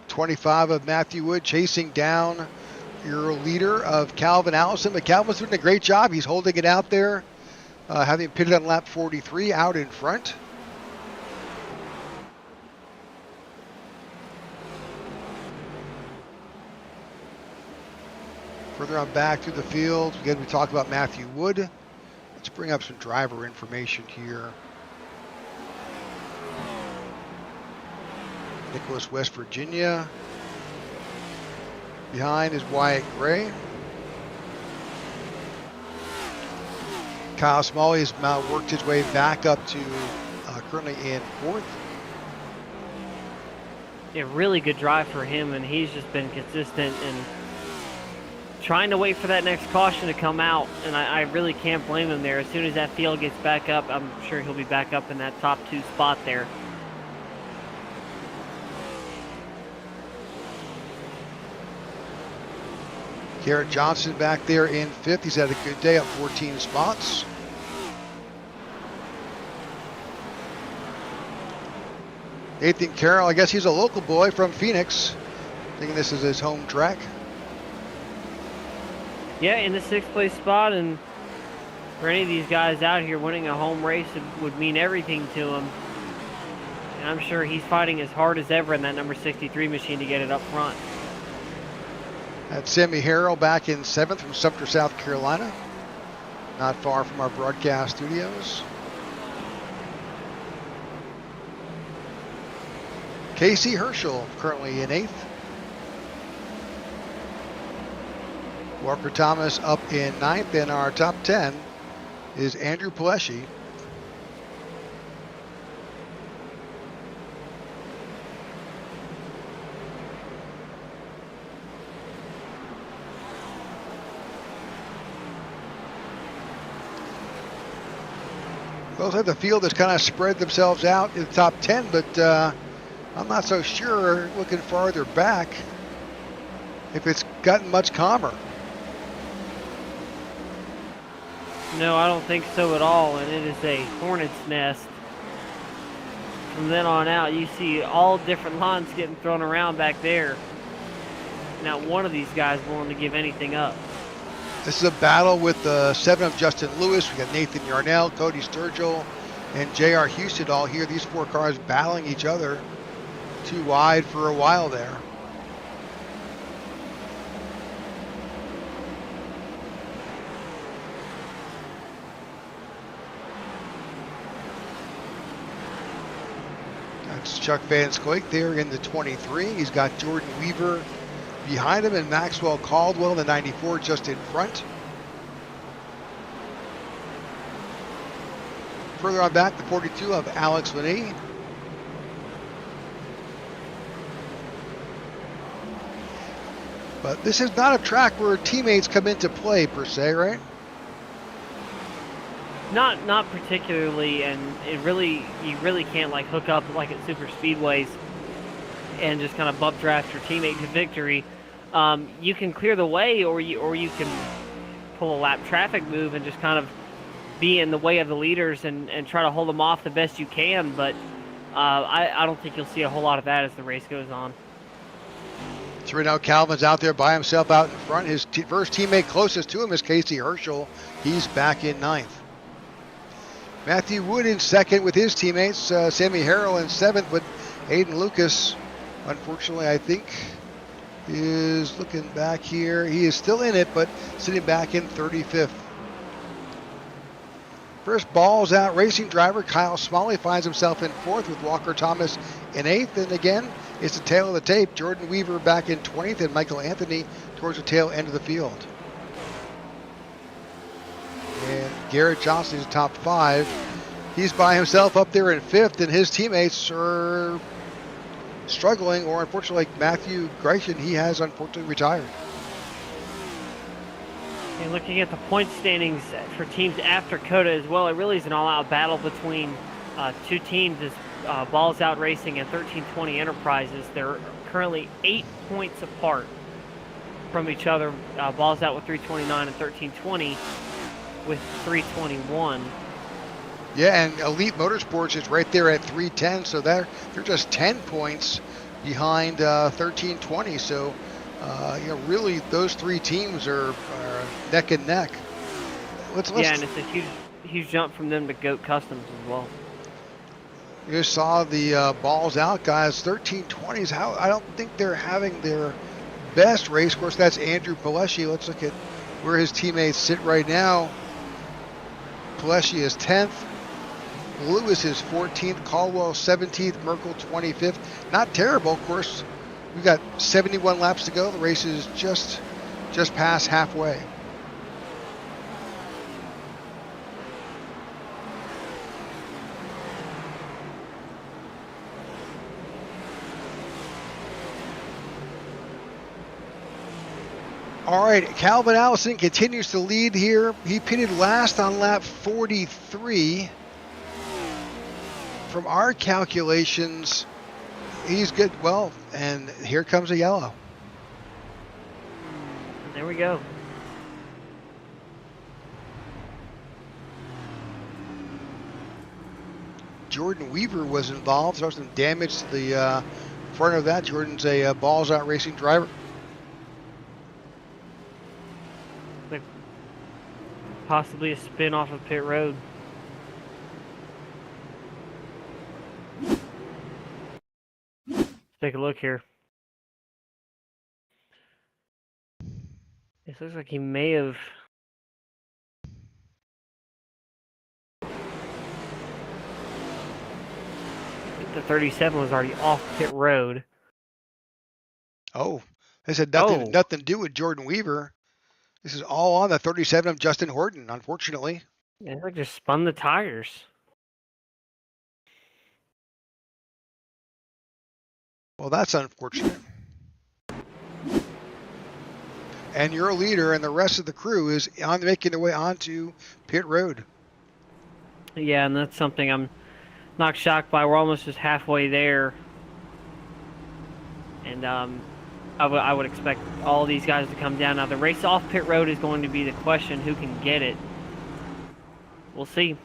25 of Matthew Wood chasing down your leader of Calvin Allison. But Calvin's doing a great job. He's holding it out there, having pitted on lap 43 out in front. Further on back through the field, again, we talk about Matthew Wood. Let's bring up some driver information here. Nicholas, West Virginia. Behind is Wyatt Gray. Kyle Smalley has worked his way back up to currently in fourth. Yeah, really good drive for him, and he's just been consistent and trying to wait for that next caution to come out, and I really can't blame him there. As soon as that field gets back up, I'm sure he'll be back up in that top 2 spot there. Garrett Johnson back there in fifth. He's had a good day, up 14 spots. Nathan Carroll, I guess he's a local boy from Phoenix. Thinking this is his home track. Yeah, in the 6th place spot, and for any of these guys out here, winning a home race would mean everything to him. And I'm sure he's fighting as hard as ever in that number 63 machine to get it up front. That's Sammy Harrell back in 7th from Sumter, South Carolina. Not far from our broadcast studios. Casey Herschel currently in 8th. Walker Thomas up in 9th, and our top 10 is Andrew Paleschi. Both have the field that's kind of spread themselves out in the top 10, but I'm not so sure, looking farther back, if it's gotten much calmer. No, I don't think so at all, and it is a hornet's nest. From then on out, you see all different lines getting thrown around back there. Not one of these guys willing to give anything up. This is a battle with the 7 of Justin Lewis. We got Nathan Yarnell, Cody Sturgill, and J.R. Houston all here. These 4 cars battling each other. Too wide for a while there. That's Chuck Van Scoik there in the 23. He's got Jordan Weaver behind him and Maxwell Caldwell in the 94 just in front. Further on back, the 42 of Alex Winnie. But this is not a track where teammates come into play per se, right? Not particularly, and you really can't like hook up like at super speedways and just kind of bump draft your teammate to victory. You can clear the way, or you can pull a lap traffic move and just kind of be in the way of the leaders and try to hold them off the best you can. But I don't think you'll see a whole lot of that as the race goes on. So right now Calvin's out there by himself out in front. His first teammate closest to him is Casey Herschel. He's back in 9th. Matthew Wood in 2nd with his teammates. Sammy Harrell in 7th, but Aiden Lucas, unfortunately, I think, is looking back here. He is still in it, but sitting back in 35th. First balls out racing driver Kyle Smalley finds himself in 4th with Walker Thomas in 8th. And again, it's the tail of the tape. Jordan Weaver back in 20th and Michael Anthony towards the tail end of the field. And Garrett Johnson is top 5. He's by himself up there in 5th, and his teammates are struggling, or unfortunately, like Matthew Gratian, he has unfortunately retired. And looking at the point standings for teams after COTA as well, it really is an all-out battle between 2 teams, Balls Out Racing and 1320 Enterprises. They're currently 8 points apart from each other. Balls Out with 329 and 1320 with 321. Yeah, and Elite Motorsports is right there at 310, so they're just 10 points behind 1320. So, really, those 3 teams are neck and neck. Let's yeah, and it's a huge jump from them to GOAT Customs as well. You saw the Balls Out guys, 1320s. I don't think they're having their best race. Of course, that's Andrew Palesci. Let's look at where his teammates sit right now. Palesci is 10th. Lewis is 14th. Caldwell 17th. Merkel 25th. Not terrible, of course. We've got 71 laps to go. The race is just past halfway. All right, Calvin Allison continues to lead here. He pitted last on lap 43. From our calculations, he's good. Well, and here comes a yellow. There we go. Jordan Weaver was involved. There was some damage to the front of that. Jordan's a Balls Out Racing driver. Possibly a spin off of pit road. Let's take a look here. This looks like he may have. The 37 was already off pit road. Oh, this had nothing to do with Jordan Weaver. This is all on the 37 of Justin Horton, unfortunately. Yeah, it just spun the tires. Well, that's unfortunate. And your leader and the rest of the crew is making their way onto pit road. Yeah, and that's something I'm not shocked by. We're almost just halfway there, and I would expect all these guys to come down. Now, the race off pit road is going to be the question: who can get it? We'll see.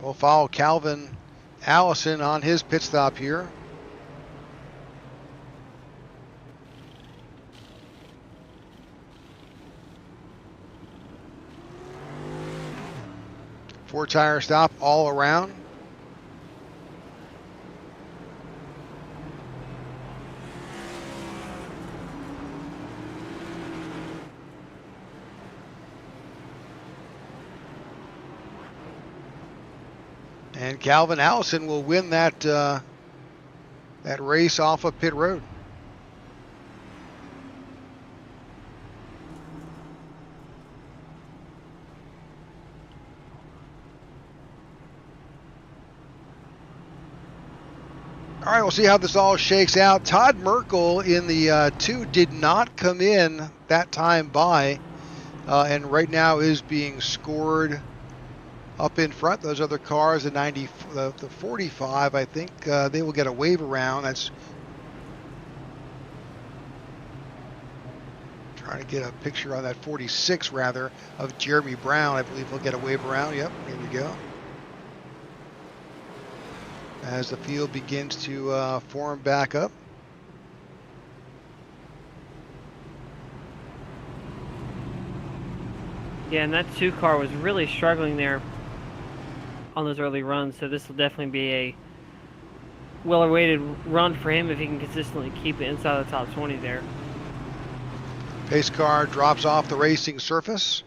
We'll follow Calvin Allison on his pit stop here. Four-tire stop all around. And Calvin Allison will win that that race off of pit road. All right, we'll see how this all shakes out. Todd Merkel in the 2 did not come in that time by, and right now is being scored up in front. Those other cars, the 45, I think they will get a wave around. That's trying to get a picture on that 46 rather of Jeremy Brown. I believe he'll get a wave around. Yep, here we go. As the field begins to form back up. Yeah, and that 2 car was really struggling there on those early runs, so this will definitely be a well-awaited run for him if he can consistently keep it inside the top 20 there. Pace car drops off the racing surface.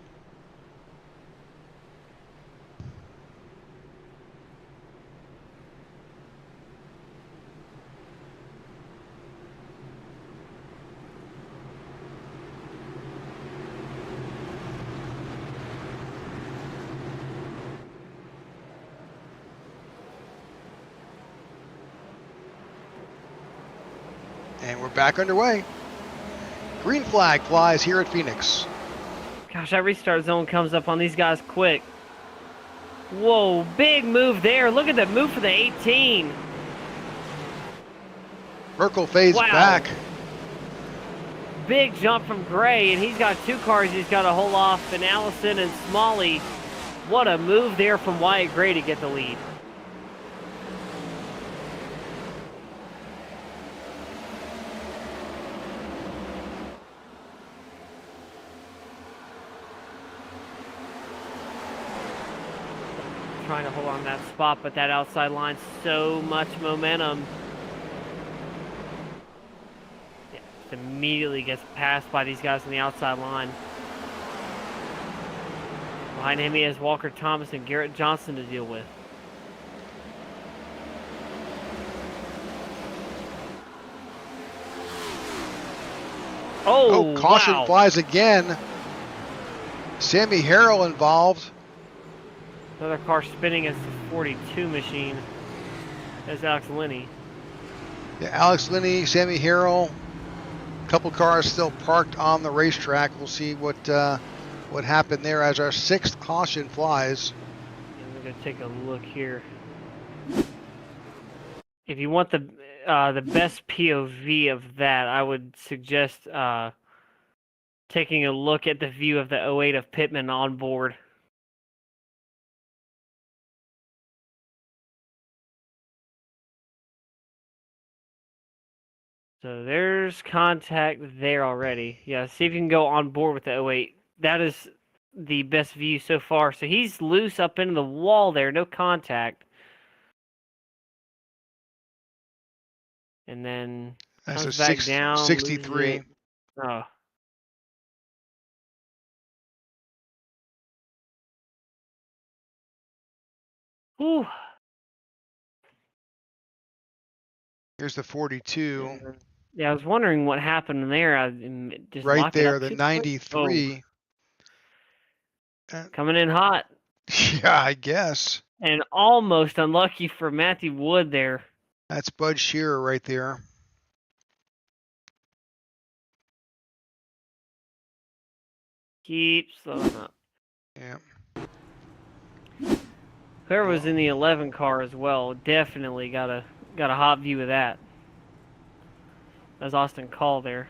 And we're back underway. Green flag flies here at Phoenix. Gosh, that restart zone comes up on these guys quick. Whoa, big move there. Look at the move for the 18. Merkel fades back. Big jump from Gray, and he's got 2 cars he's got to hold off, and Allison and Smalley. What a move there from Wyatt Gray to get the lead. Trying to hold on that spot, but that outside line, so much momentum. Yeah, just immediately gets passed by these guys on the outside line. Behind him he has Walker Thomas and Garrett Johnson to deal with. Oh, caution wow. flies again. Sammy Harrell involved. Another car spinning as the 42 machine. That's Alex Linney. Yeah, Alex Linney, Sammy Harrell. A couple cars still parked on the racetrack. We'll see what happened there as our 6th caution flies. And we're gonna take a look here. If you want the best POV of that, I would suggest taking a look at the view of the 08 of Pittman on board. So there's contact there already. Yeah, see if you can go on board with the 08. That is the best view so far. So he's loose up into the wall there, no contact. And then comes back down. 63. Oh. Whew. Here's the 42. Yeah, I was wondering what happened there. I just right there, the 93. Coming in hot. Yeah, I guess. And almost unlucky for Matthew Wood there. That's Bud Shearer right there. Keep slowing up. Yeah. Whoever was in the 11 car as well definitely got a hot view of that. That's Austin Call there.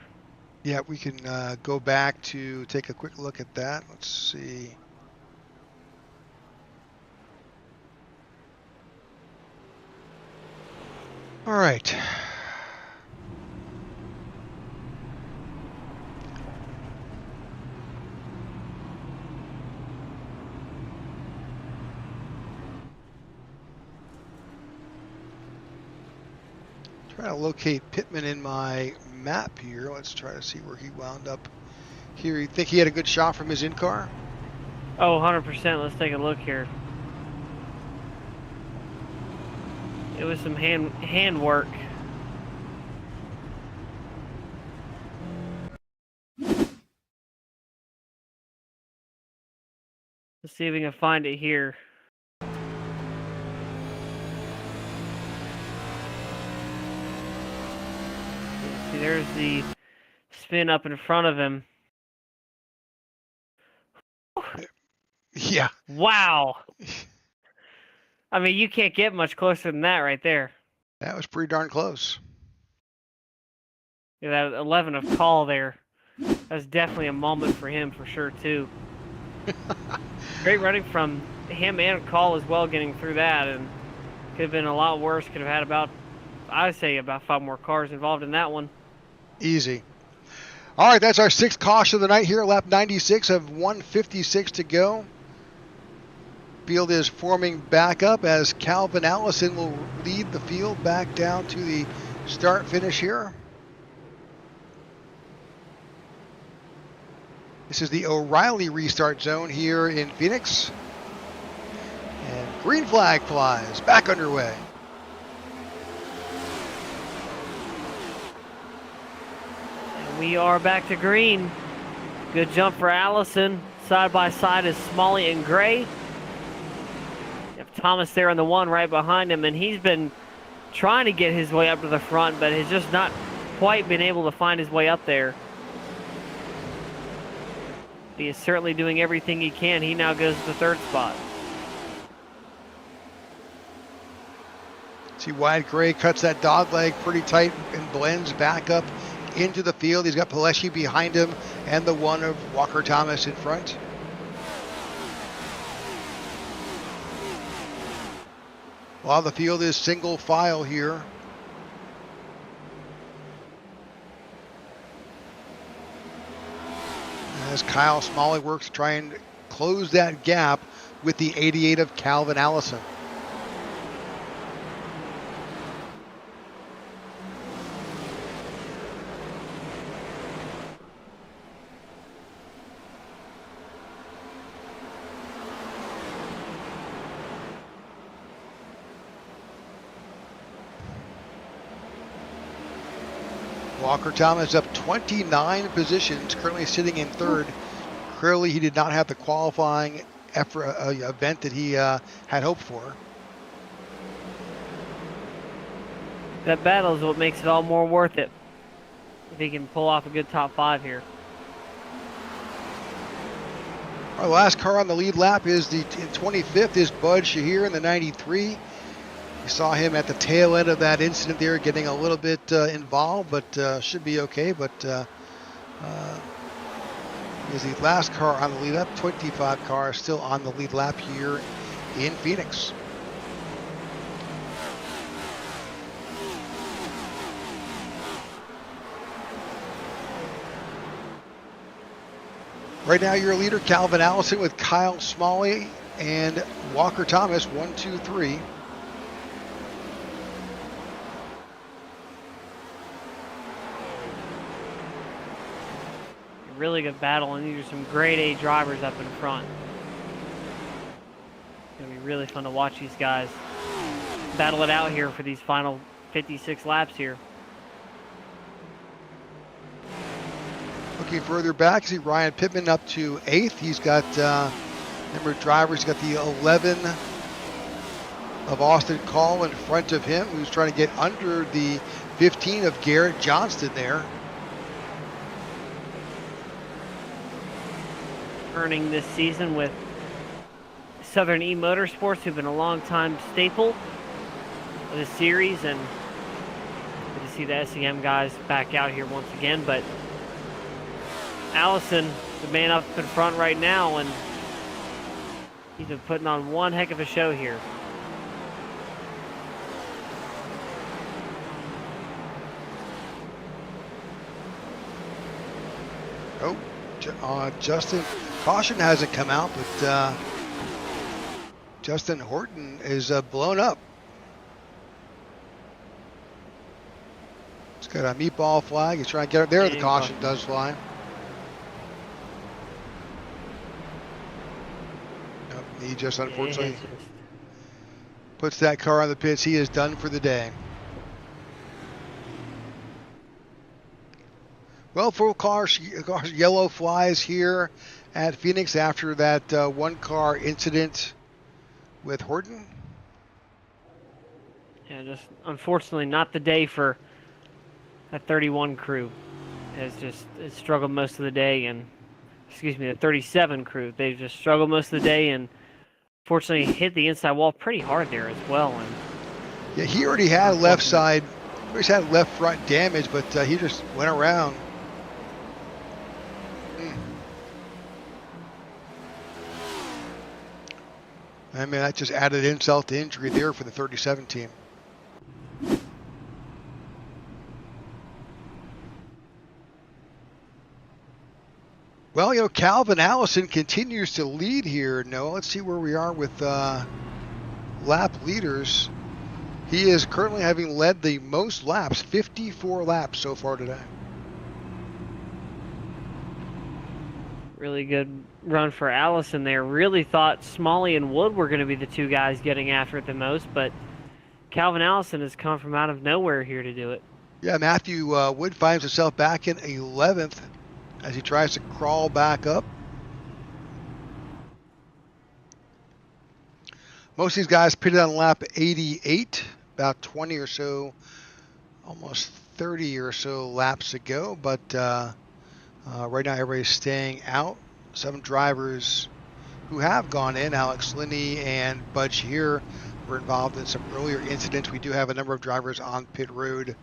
Yeah, we can go back to take a quick look at that. Let's see. All right. Trying to locate Pittman in my map here. Let's try to see where he wound up here. You think he had a good shot from his in-car? Oh, 100%. Let's take a look here. It was some hand work. Let's see if we can find it here. See, there's the spin up in front of him. Yeah. Wow. I mean, you can't get much closer than that right there. That was pretty darn close. Yeah, that 11 of Call there. That's definitely a moment for him for sure, too. Great running from him and Call as well, getting through that, and could have been a lot worse. Could have had about, I would say, about 5 more cars involved in that one. Easy. All right, that's our 6th caution of the night here, lap 96 of 156 to go. Field is forming back up as Calvin Allison will lead the field back down to the start-finish here. This is the O'Reilly restart zone here in Phoenix. And green flag flies, back underway. And we are back to green. Good jump for Allison. Side by side is Smalley and Gray. You have Thomas there on the one right behind him, and he's been trying to get his way up to the front, but has just not quite been able to find his way up there. He is certainly doing everything he can. He now goes to the 3rd spot. See Wyatt Gray cuts that dog leg pretty tight and blends back up into the field. He's got Pilecki behind him and the one of Walker Thomas in front. While the field is single file here. As Kyle Smalley works to try and close that gap with the 88 of Calvin Allison. Walker Thomas up 29 positions, currently sitting in 3rd. Clearly, he did not have the qualifying event that he had hoped for. That battle is what makes it all more worth it. If he can pull off a good top 5 here. Our last car on the lead lap is in 25th is Bud Shahir in the 93. We saw him at the tail end of that incident there, getting a little bit involved, but should be okay. But is the last car on the lead lap. 25 cars still on the lead lap here in Phoenix. Right now, your leader, Calvin Allison, with Kyle Smalley and Walker Thomas, 1, 2, 3. Really good battle, and these are some grade A drivers up in front. It's going to be really fun to watch these guys battle it out here for these final 56 laps here. Looking further back, see Ryan Pittman up to 8th. He's got number of drivers. He's got the 11 of Austin Call in front of him, who's trying to get under the 15 of Garrett Johnston there. returning this season with Southern E Motorsports, who've been a long-time staple of the series, and good to see the SEM guys back out here once again. But Allison, the man up in front right now, and he's been putting on one heck of a show here. Oh, Justin, caution hasn't come out, but Justin Horton is blown up. He's got a meatball flag. He's trying to get up there. The caution does fly. He just unfortunately puts that car on the pits. He is done for the day. Well, full car yellow flies here at Phoenix after that one-car incident with Horton. Yeah, just unfortunately not the day for that 31 crew. Has struggled most of the day, and the 37 crew. They've just struggled most of the day, and fortunately hit the inside wall pretty hard there as well. And yeah, he already had left side, always had left front damage, but he just went around. I mean, that just added insult to injury there for the 37 team. Well, you know, Calvin Allison continues to lead here. Noah, let's see where we are with lap leaders. He is currently having led the most laps, 54 laps so far today. Really good run for Allison there. Really thought Smalley and Wood were going to be the two guys getting after it the most, but Calvin Allison has come from out of nowhere here to do it. Yeah, Matthew Wood finds himself back in 11th as he tries to crawl back up. Most of these guys pitted on lap 88, about 20 or so, almost 30 or so laps to go, but right now everybody's staying out. Some drivers who have gone in, Alex Linney and Bud Shear, were involved in some earlier incidents. We do have a number of drivers on pit road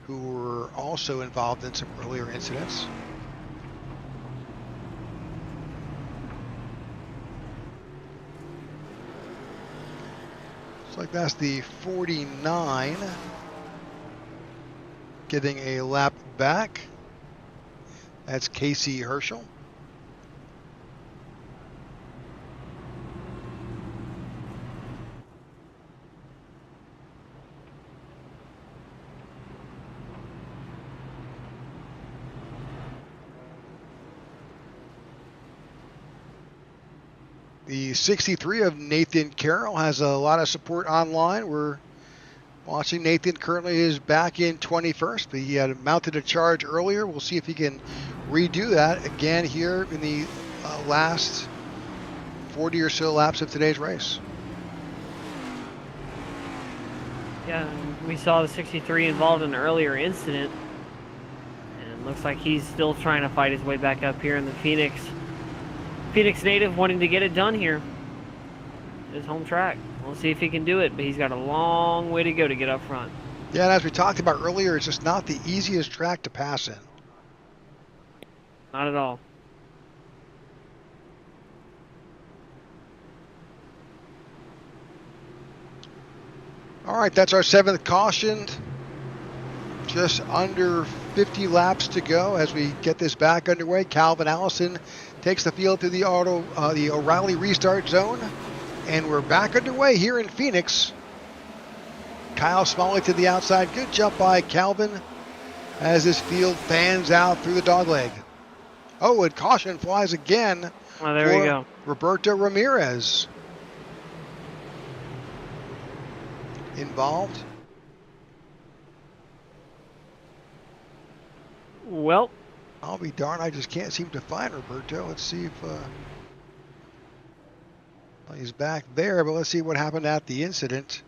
who were also involved in some earlier incidents. Looks like that's the 49 getting a lap back. That's Casey Herschel. The 63 of Nathan Carroll has a lot of support online. We're watching Nathan currently is back in 21st, but he had mounted a charge earlier. We'll see if he can redo that again here in the last 40 or so laps of today's race. Yeah, we saw the 63 involved in an earlier incident, and it looks like he's still trying to fight his way back up here in the Phoenix native, wanting to get it done here. His home track. We'll see if he can do it, but he's got a long way to go to get up front. Yeah, and as we talked about earlier, it's just not the easiest track to pass in. Not at all. All right, that's our 7th caution. Just under 50 laps to go as we get this back underway. Calvin Allison takes the field to the O'Reilly restart zone, and we're back underway here in Phoenix. Kyle Smalley to the outside. Good jump by Calvin as this field fans out through the dogleg. Oh, and caution flies again. Oh, there we go. Roberto Ramirez involved. Well, I'll be darned, I just can't seem to find Roberto. Let's see if he's back there, but let's see what happened at the incident.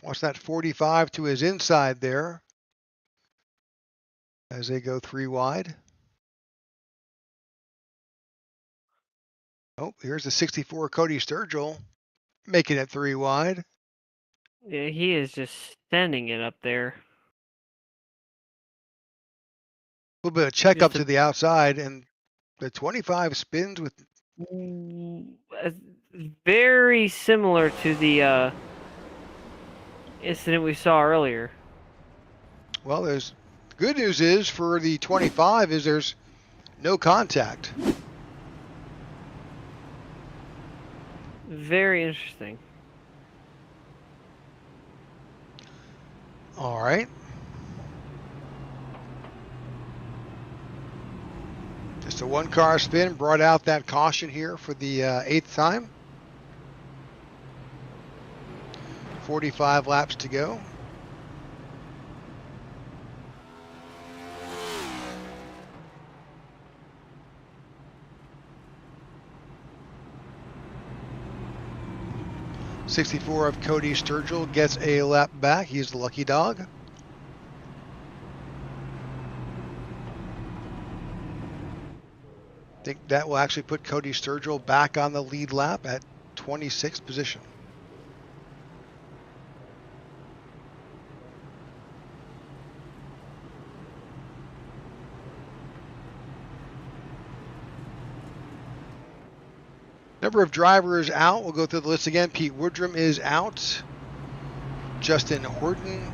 Watch that 45 to his inside there as they go 3 wide. Oh, here's the 64 Cody Sturgill making it 3 wide. Yeah, he is just sending it up there. A little bit of checkup to the outside, and the 25 spins with. Very similar to the incident we saw earlier. Well, there's good news is for the 25 is there's no contact. Very interesting. All right. Just a 1-car spin brought out that caution here for the 8th time. 45 laps to go. '64 of Cody Sturgill gets a lap back. He's the lucky dog. I think that will actually put Cody Sturgill back on the lead lap at 26th position. Number of drivers out. We'll go through the list again. Pete Woodrum is out. Justin Horton,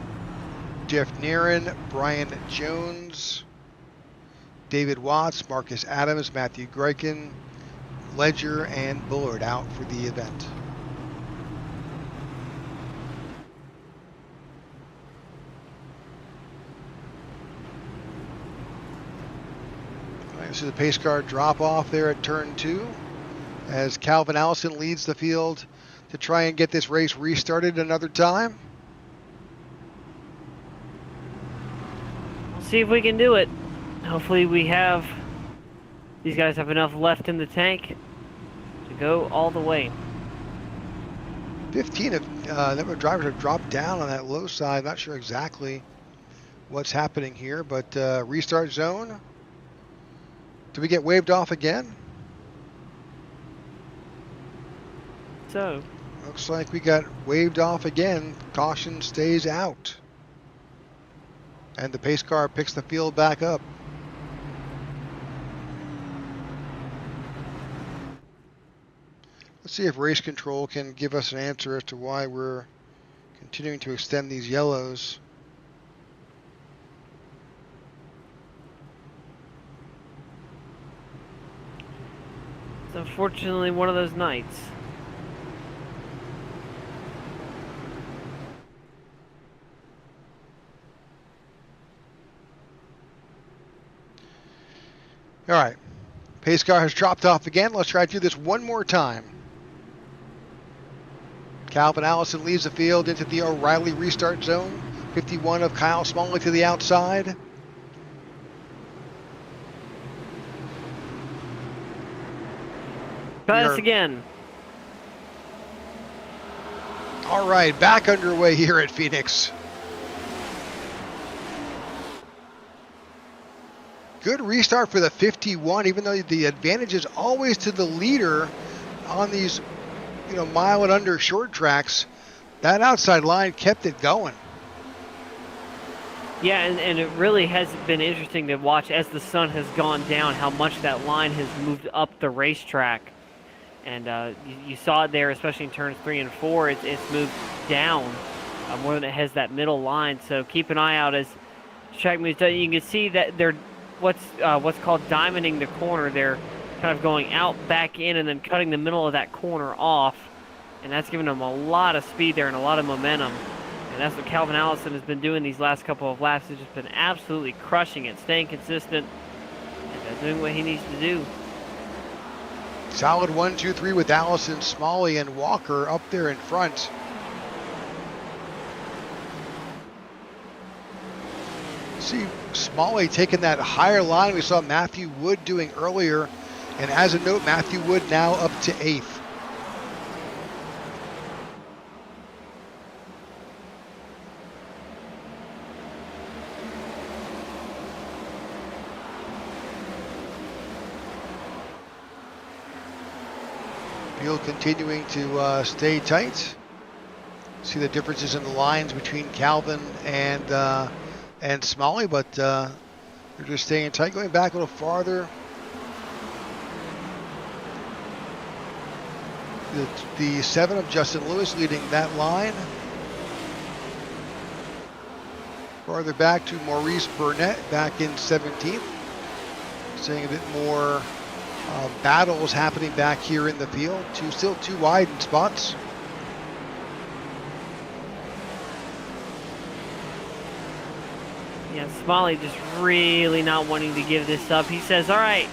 Jeff Nerin, Brian Jones, David Watts, Marcus Adams, Matthew Greiken, Ledger, and Bullard out for the event. All right, this is a pace car drop off there at turn 2. As Calvin Allison leads the field to try and get this race restarted another time. We'll see if we can do it. Hopefully these guys have enough left in the tank to go all the way. 15 of number of drivers have dropped down on that low side. Not sure exactly what's happening here, but restart zone. Do we get waved off again? So looks like we got waved off again. Caution stays out. And the pace car picks the field back up. Let's see if race control can give us an answer as to why we're continuing to extend these yellows. it's unfortunately one of those nights. All right. Pace car has dropped off again. Let's try to do this one more time. Calvin Allison leaves the field into the O'Reilly restart zone. 51 of Kyle Smalley to the outside. Try this again. All right, back underway here at Phoenix. Good restart for the 51, even though the advantage is always to the leader on these, mile and under short tracks. That outside line kept it going. Yeah, and it really has been interesting to watch as the sun has gone down how much that line has moved up the racetrack. And you saw it there, especially in turns 3 and 4. It's moved down more than it has that middle line. So keep an eye out as track moves down. You can see that they're what's called diamonding the corner. They're kind of going out, back in, and then cutting the middle of that corner off. And that's giving them a lot of speed there and a lot of momentum. And that's what Calvin Allison has been doing these last couple of laps. He's just been absolutely crushing it, staying consistent, and doing what he needs to do. Solid 1, 2, 3 with Allison, Smalley, and Walker up there in front. See Smalley taking that higher line we saw Matthew Wood doing earlier. And as a note, Matthew Wood now up to 8th. Field continuing to stay tight. See the differences in the lines between Calvin and Smalley, but they're just staying tight. Going back a little farther. The 7 of Justin Lewis leading that line. Farther back to Maurice Burnett back in 17th. Seeing a bit more battles happening back here in the field. Still too wide in spots. Yeah, Smalley just really not wanting to give this up. He says, all right,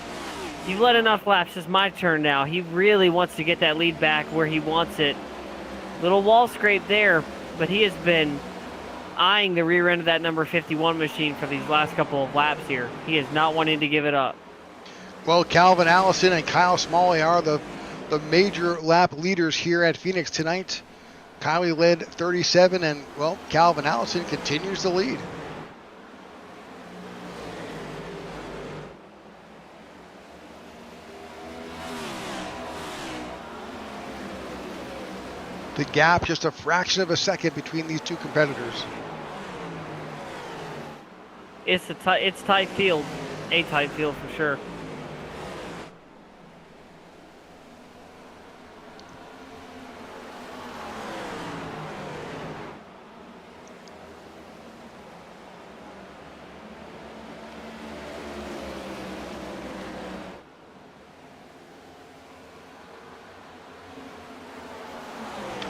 you've led enough laps. It's my turn now. He really wants to get that lead back where he wants it. Little wall scrape there, but he has been eyeing the rear end of that number 51 machine for these last couple of laps here. He is not wanting to give it up. Well, Calvin Allison and Kyle Smalley are the major lap leaders here at Phoenix tonight. Kylie led 37, and, well, Calvin Allison continues the lead. The gap just a fraction of a second between these two competitors. It's tight field, a tight field for sure.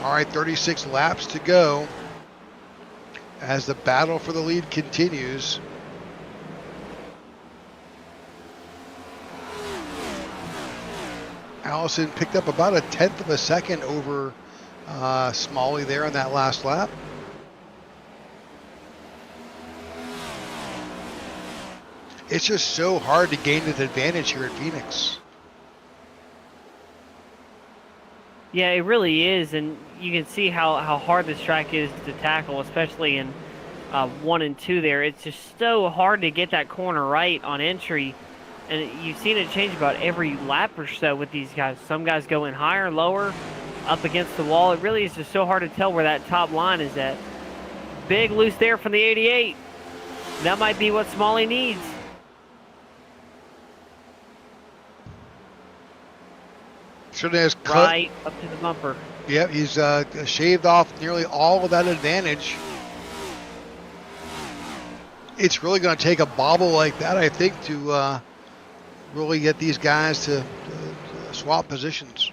All right, 36 laps to go as the battle for the lead continues. Allison picked up about a 1/10 of a second over Smalley there on that last lap. It's just so hard to gain an advantage here at Phoenix. Yeah, it really is, and you can see how hard this track is to tackle, especially in 1 and 2 there. It's just so hard to get that corner right on entry, and you've seen it change about every lap or so with these guys. Some guys go in higher, lower, up against the wall. It really is just so hard to tell where that top line is at. Big loose there from the 88. That might be what Smalley needs. Certainly has cut. Right up to the bumper. Yep, he's shaved off nearly all of that advantage. It's really going to take a bobble like that, I think, to really get these guys to swap positions.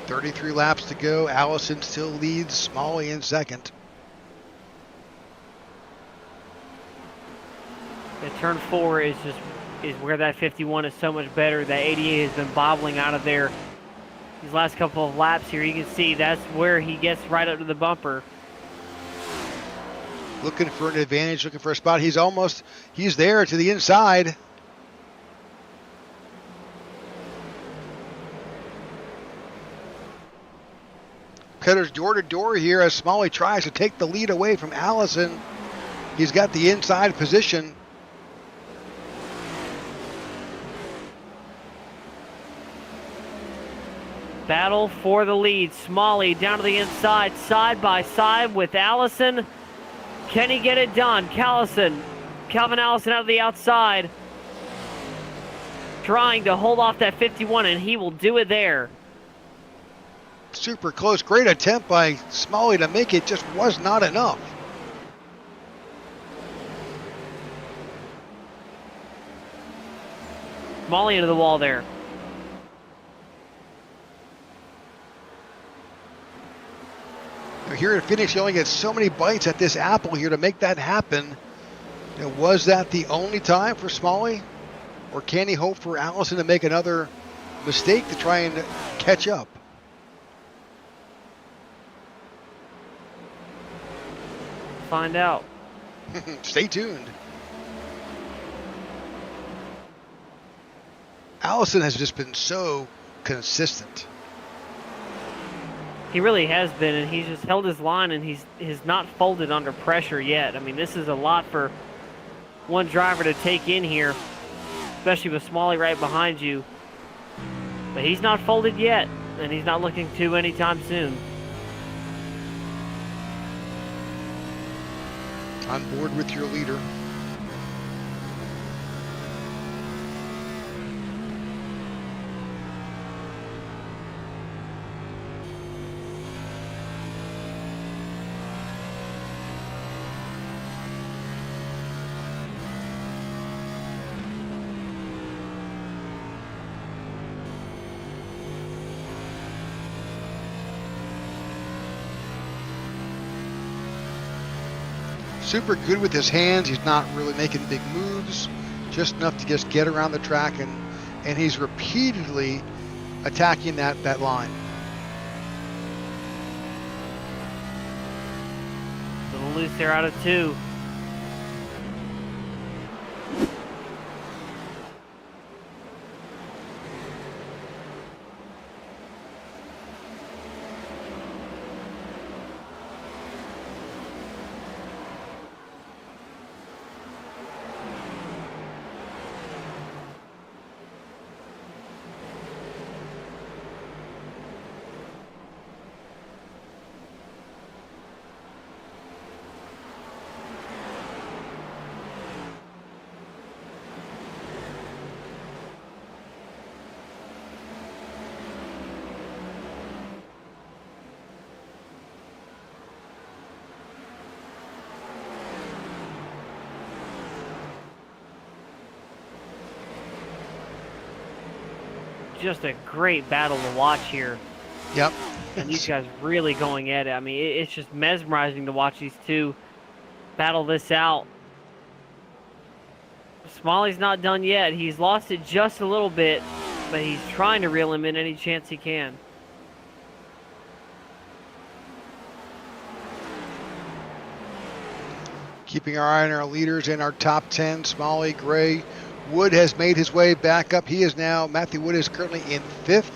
.33 laps to go. Allison still leads Smalley in second. The turn 4 is where that 51 is so much better. That 88 has been bobbling out of there these last couple of laps here. You can see that's where he gets right up to the bumper. Looking for an advantage, looking for a spot. He's there to the inside. Cutters door to door here as Smalley tries to take the lead away from Allison. He's got the inside position. Battle for the lead. Smalley down to the inside, side by side with Allison. Can he get it done? Calvin Allison out of the outside, trying to hold off that 51, and he will do it there. Super close. Great attempt by Smalley to make it. Just was not enough. Smalley into the wall there. Here at Phoenix, you only get so many bites at this apple here to make that happen. Was that the only time for Smalley? Or can he hope for Allison to make another mistake to try and catch up? Find out. Stay tuned. Allison has just been so consistent. He really has been, and he's just held his line, and he's not folded under pressure yet. I mean, this is a lot for one driver to take in here, especially with Smalley right behind you. But he's not folded yet, and he's not looking to anytime soon. On board with your leader. Super good with his hands. He's not really making big moves, just enough to just get around the track, and he's repeatedly attacking that line. A little loose there out of 2. Just a great battle to watch here. Yep. And these guys really going at it. I mean, it's just mesmerizing to watch these two battle this out. Smalley's not done yet. He's lost it just a little bit, but he's trying to reel him in any chance he can. Keeping our eye on our leaders in our top 10, Smalley, Gray. Wood has made his way back up. Matthew Wood is currently in 5th,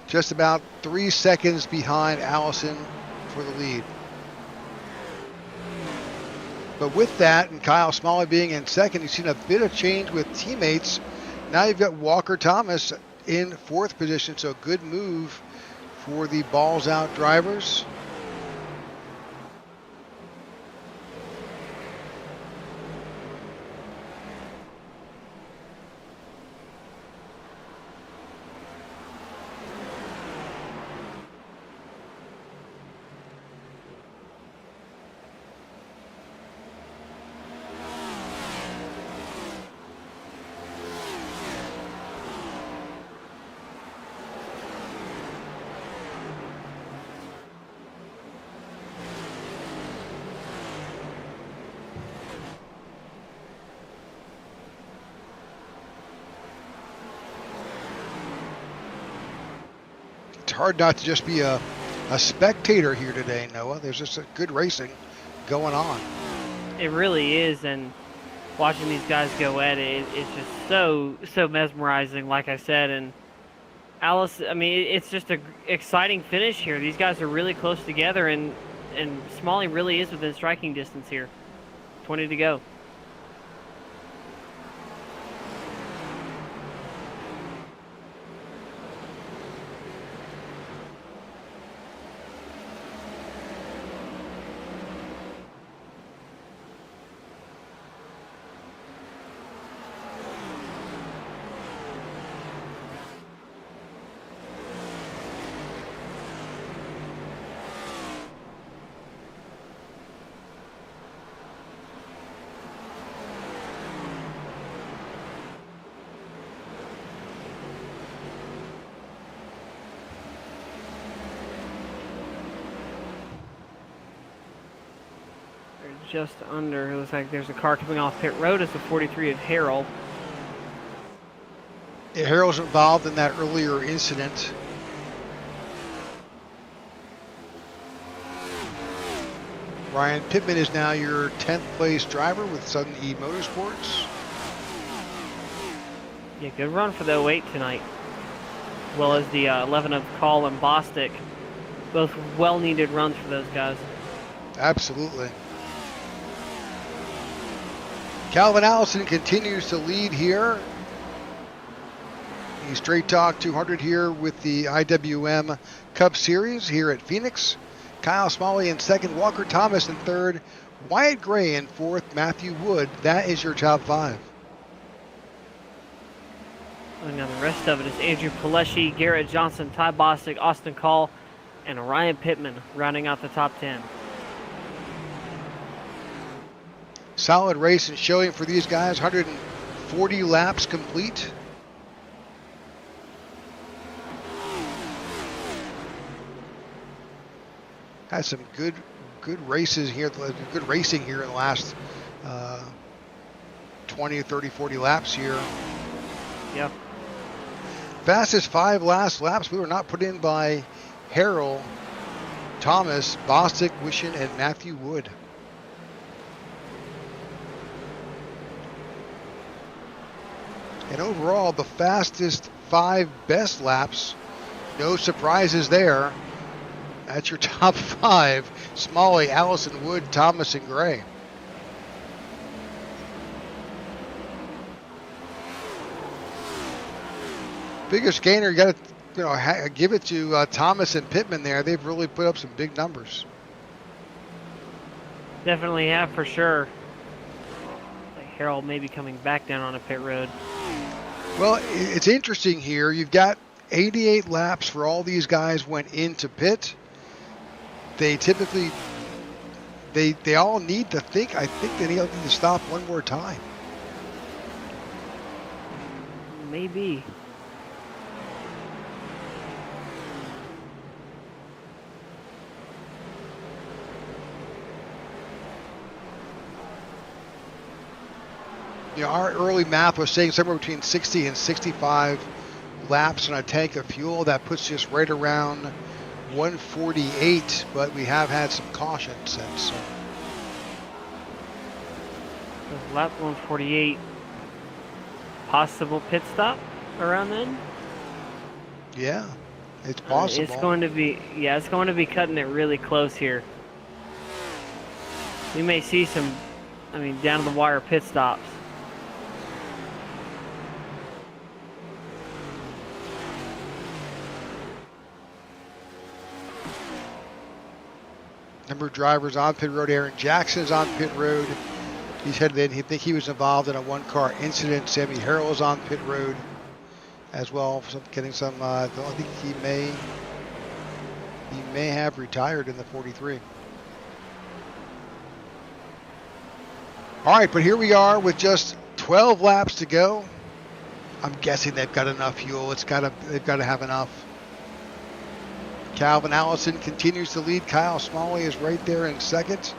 just about 3 seconds behind Allison for the lead. But with that, and Kyle Smalley being in 2nd, you've seen a bit of change with teammates. Now you've got Walker Thomas in 4th position, so good move for the balls out drivers. It's hard not to just be a spectator here today, Noah. There's just a good racing going on. It really is, and watching these guys go at it, it's just so mesmerizing, like I said. And Alice, I mean, it's just an exciting finish here. These guys are really close together, and Smalley really is within striking distance here. 20 to go. Just under. It looks like there's a car coming off pit road. It's the 43 of Harold. Yeah, Harold's involved in that earlier incident. Ryan Pittman is now your 10th place driver with Southern E Motorsports. Yeah, good run for the 08 tonight. As well as the 11 of Colin Bostic. Both well-needed runs for those guys. Absolutely. Calvin Allison continues to lead here. He's Straight Talk 200 here with the IWM Cup Series here at Phoenix. Kyle Smalley in second, Walker Thomas in third, Wyatt Gray in fourth, Matthew Wood. That is your top five. And now the rest of it is Andrew Pileshi, Garrett Johnson, Ty Bostic, Austin Call, and Ryan Pittman rounding out the top 10. Solid race and showing for these guys. 140 laps complete. Had some good races here, good racing here in the last 20, 30, 40 laps here. Yep. Fastest 5 last laps we were not put in by Harrell, Thomas, Bostic, Wishin, and Matthew Wood. And overall, the fastest 5 best laps, no surprises there. That's your top 5. Smalley, Allison, Wood, Thomas, and Gray. Biggest gainer, you got to give it to Thomas and Pittman there. They've really put up some big numbers. Definitely have for sure. Like Harold may be coming back down on a pit road. Well, it's interesting here. You've got 88 laps for all these guys went into pit. They typically, they all need to think. I think they need to stop one more time. Maybe. Our early math was saying somewhere between 60 and 65 laps on a tank of fuel. That puts us right around 148, but we have had some caution since. So. Lap 148. Possible pit stop around then? Yeah, it's possible. It's going to be cutting it really close here. We may see some, down to the wire pit stops. Number of drivers on pit road. Aaron Jackson is on pit road. He's headed in. He think he was involved in a one-car incident. Sammy Harrell is on pit road as well. Getting some. I think he may have retired in the 43. All right, but here we are with just 12 laps to go. I'm guessing they've got enough fuel. They've got to have enough. Calvin Allison continues to lead. Kyle Smalley is right there in second,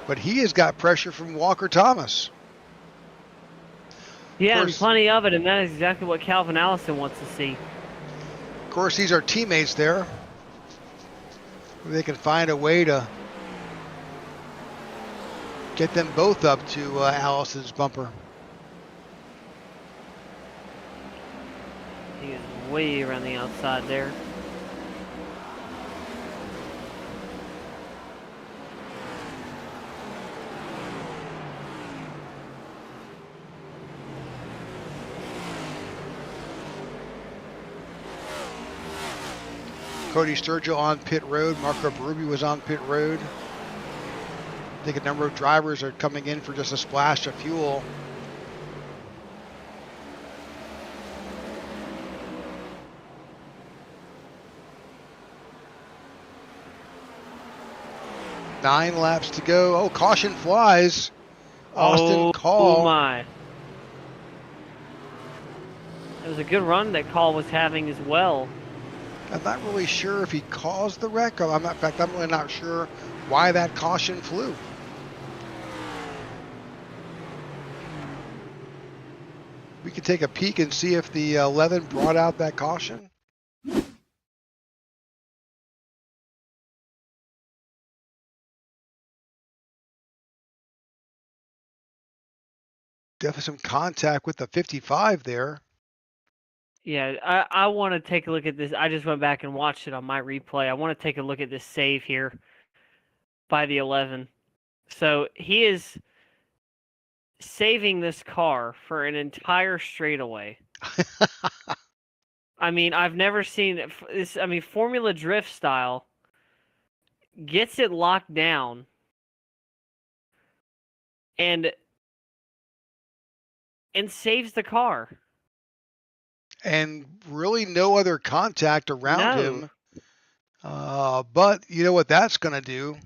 but he has got pressure from Walker Thomas. Yeah, and plenty of it, and that is exactly what Calvin Allison wants to see. Of course, these are teammates there. They can find a way to get them both up to Allison's bumper. He is way around the outside there. Cody Sturgill on pit road. Marco Berube was on pit road. I think a number of drivers are coming in for just a splash of fuel. Nine laps to go. Oh, caution flies. Austin Call. Oh my. It was a good run that Call was having as well. I'm not really sure if he caused the wreck. In fact, I'm really not sure why that caution flew. We can take a peek and see if the 11 brought out that caution. Definitely some contact with the 55 there. Yeah, I want to take a look at this. I just went back and watched it on my replay. I want to take a look at this save here by the 11. So he is saving this car for an entire straightaway. I mean, I've never seen this. I mean, Formula Drift style, gets it locked down and saves the car. And really no other contact around No. him. But you know what that's going to do?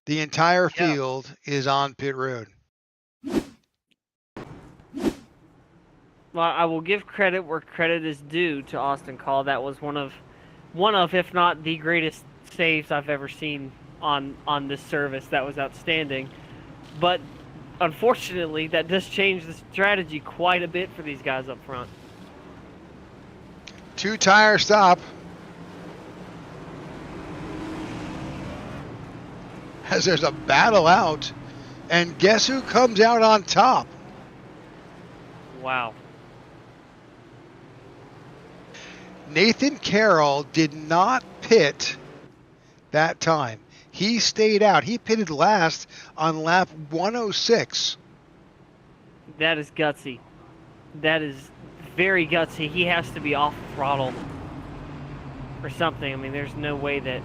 The entire Yep. field is on pit road. Well, I will give credit where credit is due to Austin Call. That was one of, if not the greatest saves I've ever seen on this service. That was outstanding. But unfortunately, that does change the strategy quite a bit for these guys up front. 2-tire stop. As there's a battle out. And guess who comes out on top? Wow. Nathan Carroll did not pit that time. He stayed out. He pitted last on lap 106. That is gutsy. That is very gutsy. He has to be off throttle or something. I mean, there's no way that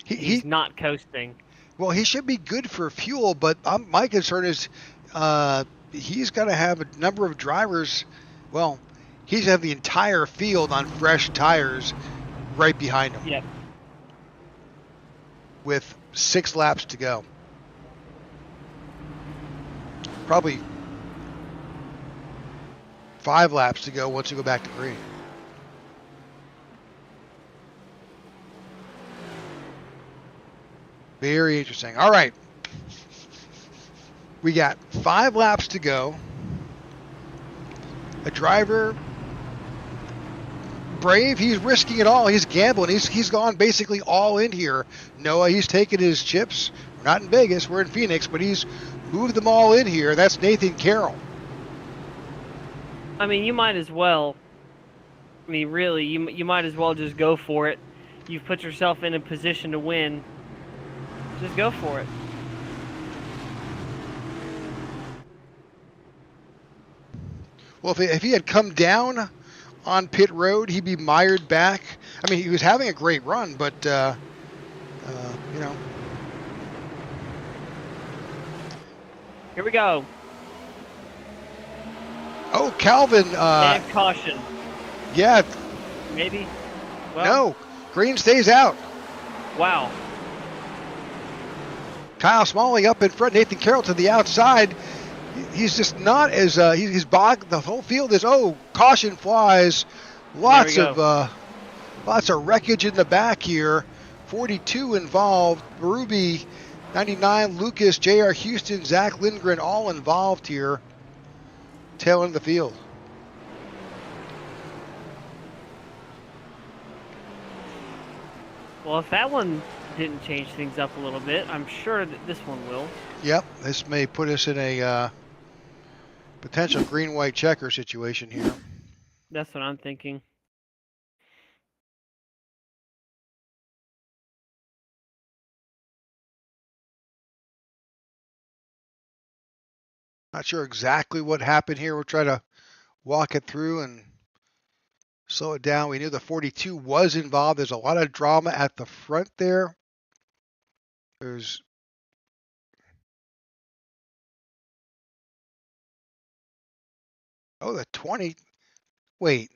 he's not coasting. Well, he should be good for fuel, but my concern is he's got to have a number of drivers. Well, he's going to have the entire field on fresh tires right behind him. Yep. With 6 laps to go. Probably 5 laps to go once you go back to green. Very interesting. All right. We got 5 laps to go. A driver, brave, he's risking it all. He's gambling. He's gone basically all in here. Noah, he's taken his chips. We're not in Vegas. We're in Phoenix, but he's moved them all in here. That's Nathan Carroll. I mean, you might as well. I mean, really, you might as well just go for it. You've put yourself in a position to win. Just go for it. Well, if he had come down on pit road, he'd be mired back. I mean, he was having a great run, but, you know. Here we go. Oh, Calvin. And caution. Yeah. Maybe. Well, no. Green stays out. Wow. Kyle Smalley up in front. Nathan Carroll to the outside. He's just not as he's bogged. The whole field is caution flies. Lots of wreckage in the back here. 42 involved. Ruby, 99, Lucas, J.R. Houston, Zach Lindgren, all involved here. Tail end of the field. Well, if that one didn't change things up a little bit, I'm sure that this one will. Yep, this may put us in a potential green-white checker situation here. That's what I'm thinking. Not sure exactly what happened here. We'll try to walk it through and slow it down. We knew the 42 was involved. There's a lot of drama at the front there. There's the 20. Wait.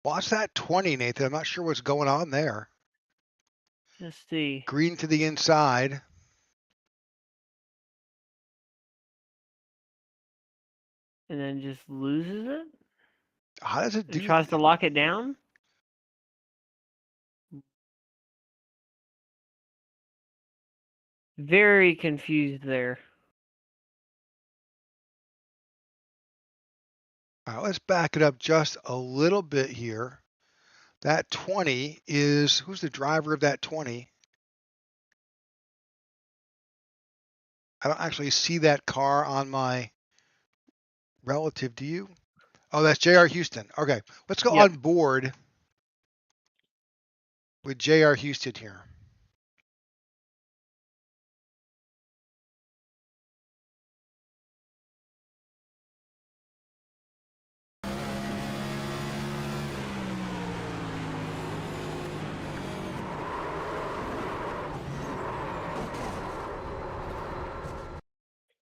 Watch that 20, Nathan. I'm not sure what's going on there. Let's see. Green to the inside. And then just loses it? How does it do? It tries to lock it down? Very confused there. All right, let's back it up just a little bit here. That 20 is, who's the driver of that 20? I don't actually see that car on my relative to you. Oh, that's J.R. Houston. Okay, let's go Yep. on board with J.R. Houston here.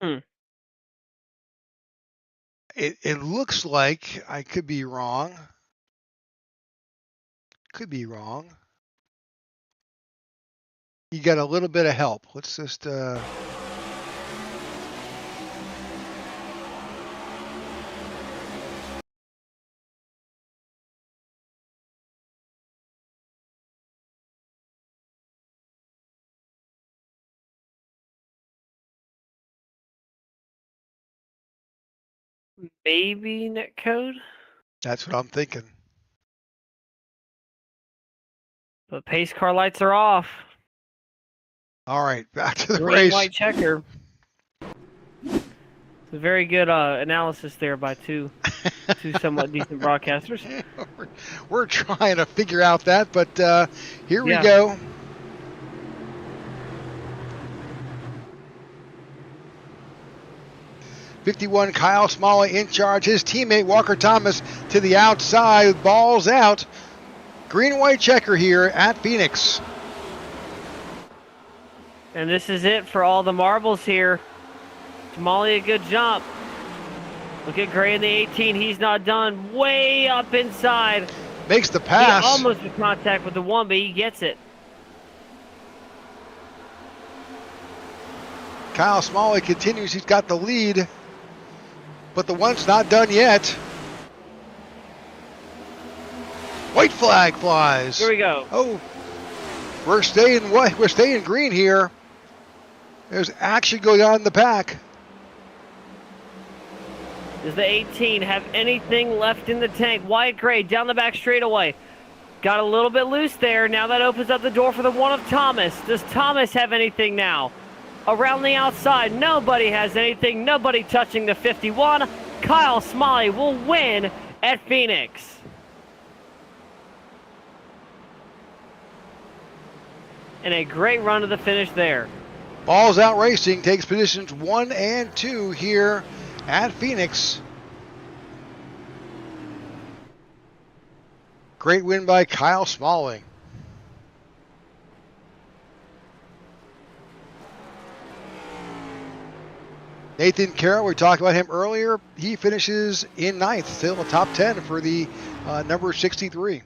Hmm. It looks like I could be wrong. Could be wrong. You got a little bit of help. Let's just Maybe netcode, that's what I'm thinking. but pace car lights are off. All right, back to the Green race. white checker. It's a very good analysis there by two somewhat decent broadcasters. We're trying to figure out that, but here we Yeah. go. '51 Kyle Smalley in charge. His teammate Walker Thomas to the outside. Balls out. Green white checker here at Phoenix. And this is it for all the marbles here. Smalley, a good jump. Look at Gray in the 18. He's not done. Way up inside. Makes the pass. He almost in contact with the one, but he gets it. Kyle Smalley continues. He's got the lead, but the one's not done yet. White flag flies. Here we go. Oh, we're staying white. We're staying green here. There's action going on in the pack. Does the 18 have anything left in the tank? Wyatt Gray down the back straightaway. Got a little bit loose there. Now that opens up the door for the one of Thomas. Does Thomas have anything now? Around the outside, nobody has anything. Nobody touching the 51. Kyle Smalley will win at Phoenix. And a great run to the finish there. Balls Out Racing takes positions 1 and 2 here at Phoenix. Great win by Kyle Smalley. Nathan Carroll, we talked about him earlier. He finishes in 9th, still a top 10 for the number 63.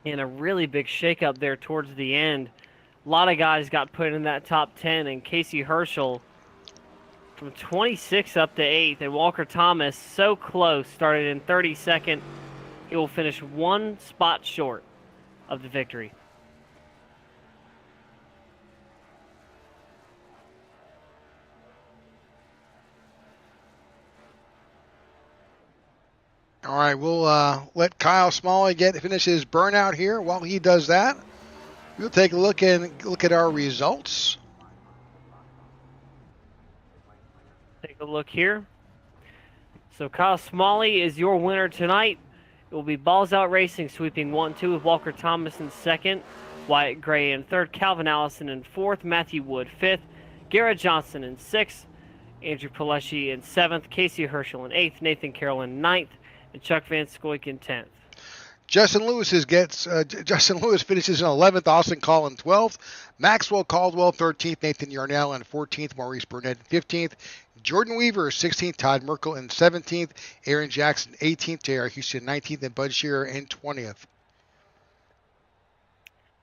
And a really big shakeup there towards the end. A lot of guys got put in that top 10, and Casey Herschel from 26 up to 8th, and Walker Thomas so close, started in 32nd. He will finish one spot short of the victory. All right, we'll let Kyle Smalley finish his burnout here. While he does that, we'll take a look at our results. Take a look here. So Kyle Smalley is your winner tonight. It will be Balls Out Racing sweeping 1-2 with Walker Thomas in second, Wyatt Gray in third, Calvin Allison in fourth, Matthew Wood fifth, Garrett Johnson in sixth, Andrew Pileshi in seventh, Casey Herschel in eighth, Nathan Carroll in ninth, and Chuck Van Scoyk in 10th. Justin Lewis finishes in 11th, Austin Call in 12th, Maxwell Caldwell 13th, Nathan Yarnell in 14th, Maurice Burnett in 15th, Jordan Weaver 16th, Todd Merkel in 17th, Aaron Jackson 18th, J.R. Houston 19th, and Bud Shearer in 20th.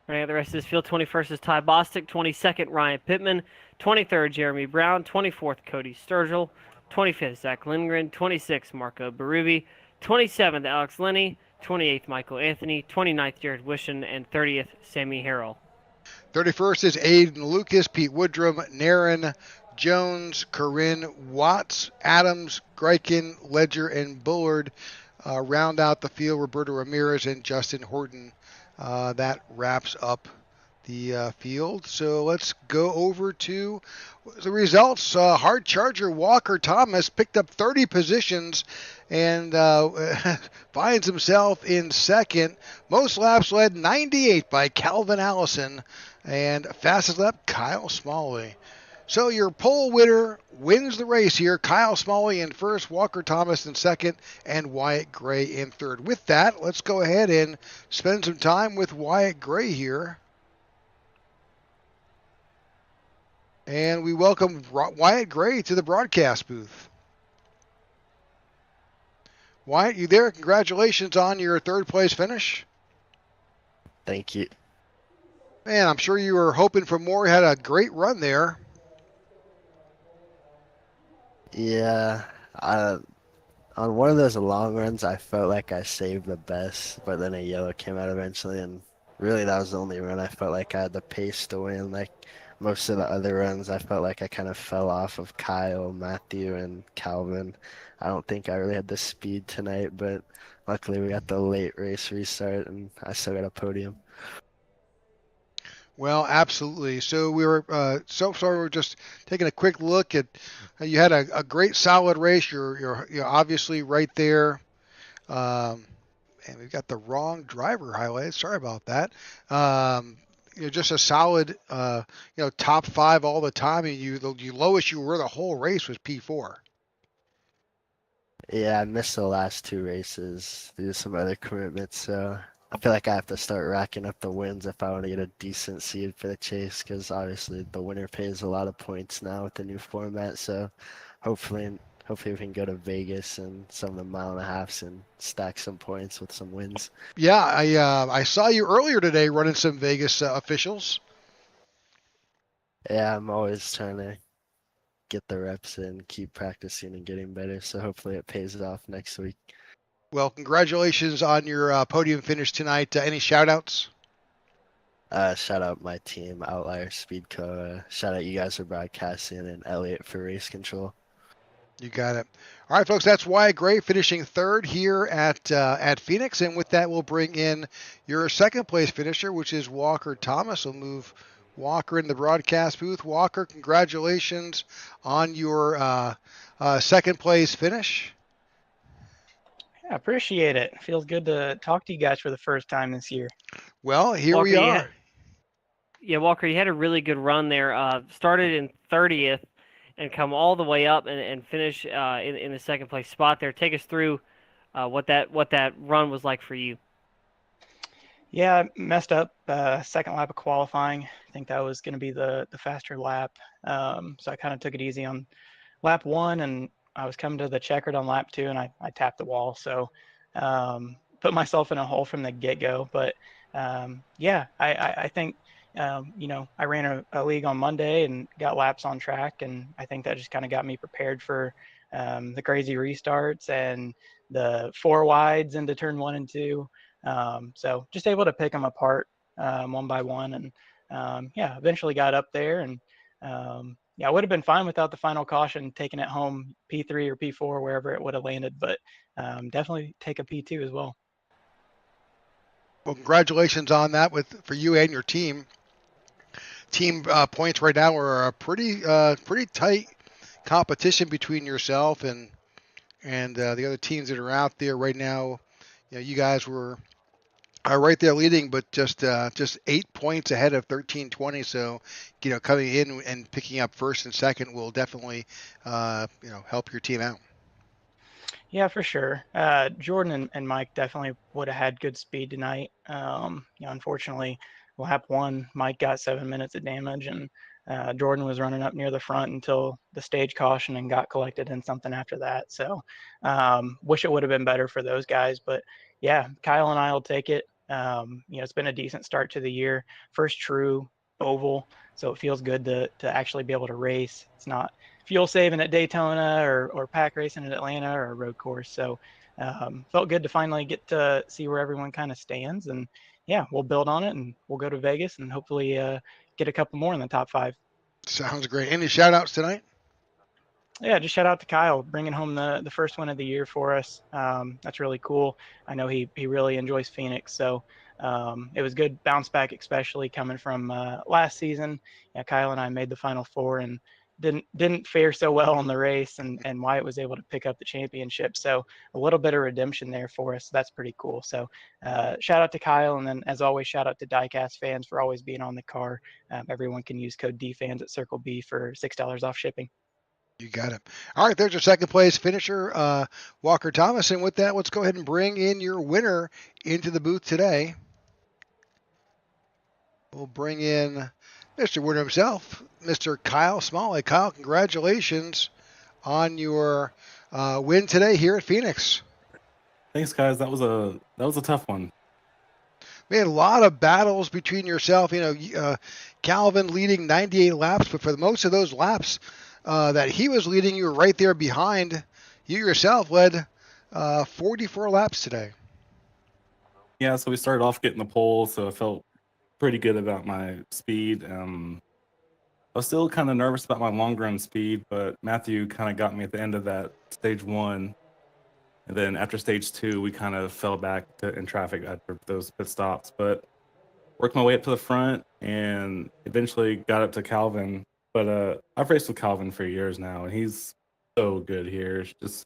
Running out the rest of this field, 21st is Ty Bostic, 22nd Ryan Pittman, 23rd Jeremy Brown, 24th Cody Sturgill, 25th Zach Lindgren, 26th Marco Berube, 27th Alex Linney, 28th Michael Anthony, 29th Jared Wishon, and 30th Sammy Harrell. 31st is Aiden Lucas, Pete Woodrum, Naren Jones, Corinne Watts, Adams, Greiken, Ledger, and Bullard round out the field. Roberto Ramirez and Justin Horton. That wraps up the field. So let's go over to the results. Hard Charger Walker Thomas picked up 30 positions and finds himself in second. Most laps led 98 by Calvin Allison, and fastest lap Kyle Smalley. So your pole winner wins the race here. Kyle Smalley in first, Walker Thomas in second, and Wyatt Gray in third. With that, let's go ahead and spend some time with Wyatt Gray here. And we welcome Wyatt Gray to the broadcast booth. Wyatt, you there? Congratulations on your third place finish. Thank you. Man, I'm sure you were hoping for more. You had a great run there. Yeah, on one of those long runs, I felt like I saved the best, but then a yellow came out eventually, and really that was the only run I felt like I had the pace to win. Like most of the other runs, I felt like I kind of fell off of Kyle, Matthew, and Calvin. I don't think I really had the speed tonight, but luckily we got the late race restart, and I still got a podium. Well, absolutely. So we were so far. We're just taking a quick look at. You had a great solid race. You're obviously right there. And we've got the wrong driver highlighted. Sorry about that. You're just a solid, top five all the time. And the lowest you were the whole race was P4. Yeah, I missed the last two races due to some other commitments, so I feel like I have to start racking up the wins if I want to get a decent seed for the chase, because obviously the winner pays a lot of points now with the new format. So hopefully we can go to Vegas and some of the mile and a halves and stack some points with some wins. Yeah, I saw you earlier today running some Vegas officials. Yeah, I'm always trying to get the reps in, keep practicing and getting better. So hopefully it pays off next week. Well, congratulations on your podium finish tonight. Any shout outs? Shout out my team, Outlier Speedco. Shout out you guys for broadcasting and Elliot for race control. You got it. All right, folks, that's Wyatt Gray finishing third here at Phoenix. And with that, we'll bring in your second place finisher, which is Walker Thomas. We'll move Walker in the broadcast booth. Walker, congratulations on your second place finish. I appreciate it. Feels good to talk to you guys for the first time this year. Well, here Walker, we are. Walker, you had a really good run there. Started in 30th and come all the way up and finish in the second place spot there. Take us through what that run was like for you. Yeah, I messed up second lap of qualifying. I think that was going to be the faster lap. So I kind of took it easy on lap one, and I was coming to the checkered on lap two, and I tapped the wall. So put myself in a hole from the get-go. But I think I ran a league on Monday and got laps on track, and I think that just kind of got me prepared for the crazy restarts and the four wides into turn one and two. So just able to pick them apart one by one, and eventually got up there. And I would have been fine without the final caution, taking it home P3 or P4, wherever it would have landed, but definitely take a P2 as well. Well, congratulations on that for you and your team. Team points right now are a pretty tight competition between yourself and the other teams that are out there right now. You guys are right there leading, but just 8 points ahead of 13-20. So, coming in and picking up first and second will definitely help your team out. Yeah, for sure. Jordan and Mike definitely would have had good speed tonight. Unfortunately, lap one, Mike got 7 minutes of damage, and Jordan was running up near the front until the stage caution and got collected in something after that. So, wish it would have been better for those guys. But yeah, Kyle and I will take it. It's been a decent start to the year. First true oval, so it feels good to actually be able to race. It's not fuel saving at Daytona or pack racing at Atlanta or a road course. So felt good to finally get to see where everyone kind of stands. And yeah, we'll build on it and we'll go to Vegas and hopefully get a couple more in the top five. Sounds great. Any shout outs tonight? Yeah, just shout out to Kyle bringing home the first win of the year for us. That's really cool. I know he really enjoys Phoenix, so It was good bounce back, especially coming from last season. Yeah, Kyle and I made the Final Four and didn't fare so well in the race, and Wyatt was able to pick up the championship. So a little bit of redemption there for us. That's pretty cool. So shout out to Kyle, and then as always, shout out to Diecast fans for always being on the car. Everyone can use code DFans at Circle B for $6 off shipping. You got it. All right, there's your second place finisher, Walker Thomas. And with that, let's go ahead and bring in your winner into the booth today. We'll bring in Mr. Winner himself, Mr. Kyle Smalley. Kyle, congratulations on your win today here at Phoenix. Thanks, guys. That was a tough one. We had a lot of battles between yourself. Calvin leading 98 laps, but for most of those laps that he was leading, you were right there behind. You yourself led 44 laps today. Yeah, so we started off getting the pole, so I felt pretty good about my speed. I was still kind of nervous about my long run speed, but Matthew kind of got me at the end of that stage 1. And then after stage 2, we kind of fell back in traffic after those pit stops. But worked my way up to the front and eventually got up to Calvin. But I've raced with Calvin for years now, and he's so good here. Just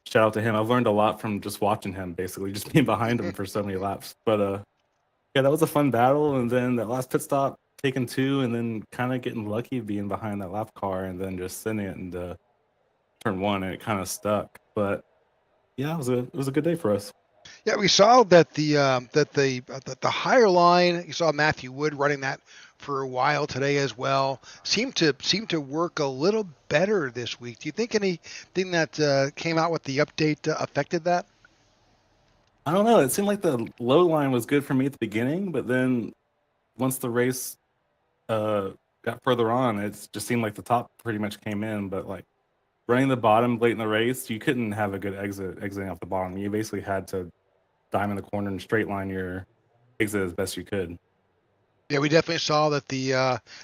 shout out to him. I've learned a lot from just watching him, basically, just being behind him for so many laps. But yeah, that was a fun battle. And then that last pit stop, taking 2, and then kind of getting lucky being behind that lap car, and then just sending it into turn 1, and it kind of stuck. But yeah, it was a good day for us. Yeah, we saw that the higher line. You saw Matthew Wood running that for a while today as well. Seemed to work a little better this week. Do you think anything that came out with the update affected that? I don't know. It seemed like the low line was good for me at the beginning, but then once the race got further on, it just seemed like the top pretty much came in. But like running the bottom late in the race, you couldn't have a good exiting off the bottom. You basically had to diamond the corner and straight line your exit as best you could. Yeah, we definitely saw that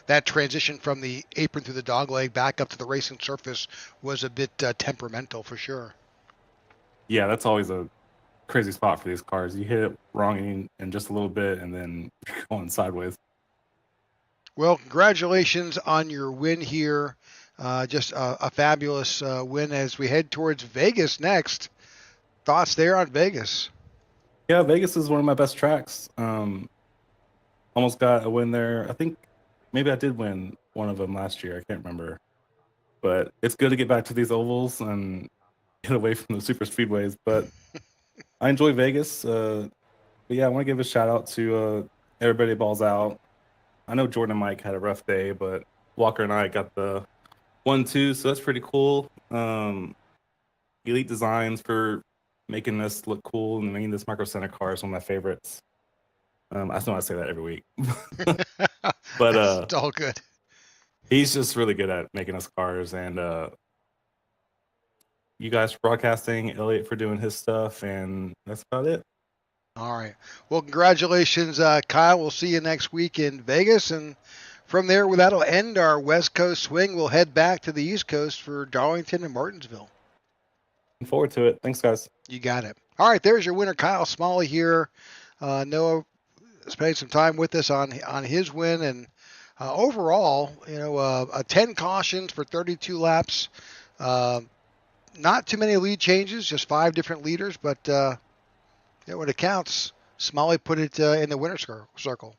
that transition from the apron through the dogleg back up to the racing surface was a bit temperamental for sure. Yeah, that's always a crazy spot for these cars. You hit it wrong in just a little bit, and then you're going sideways. Well, congratulations on your win here. Just a fabulous win as we head towards Vegas next. Thoughts there on Vegas? Yeah, Vegas is one of my best tracks. Almost got a win there. I think maybe I did win one of them last year. I can't remember. But it's good to get back to these ovals and get away from the super speedways. But I enjoy Vegas. But yeah, I want to give a shout out to everybody that balls out. I know Jordan and Mike had a rough day, but Walker and I got the 1-2, so that's pretty cool. Elite Designs for making this look cool, and making this Micro Center car is one of my favorites. I still want to say that every week. But it's all good. He's just really good at making us cars, and you guys for broadcasting, Elliot for doing his stuff, and that's about it. All right. Well, congratulations, Kyle. We'll see you next week in Vegas, and from there, that'll end our West Coast swing. We'll head back to the East Coast for Darlington and Martinsville. Looking forward to it. Thanks, guys. You got it. All right, there's your winner, Kyle Smalley here. Noah spent some time with us on his win, and overall, 10 cautions for 32 laps. Not too many lead changes, just 5 different leaders, but when it counts, Smalley put it in the winner's circle.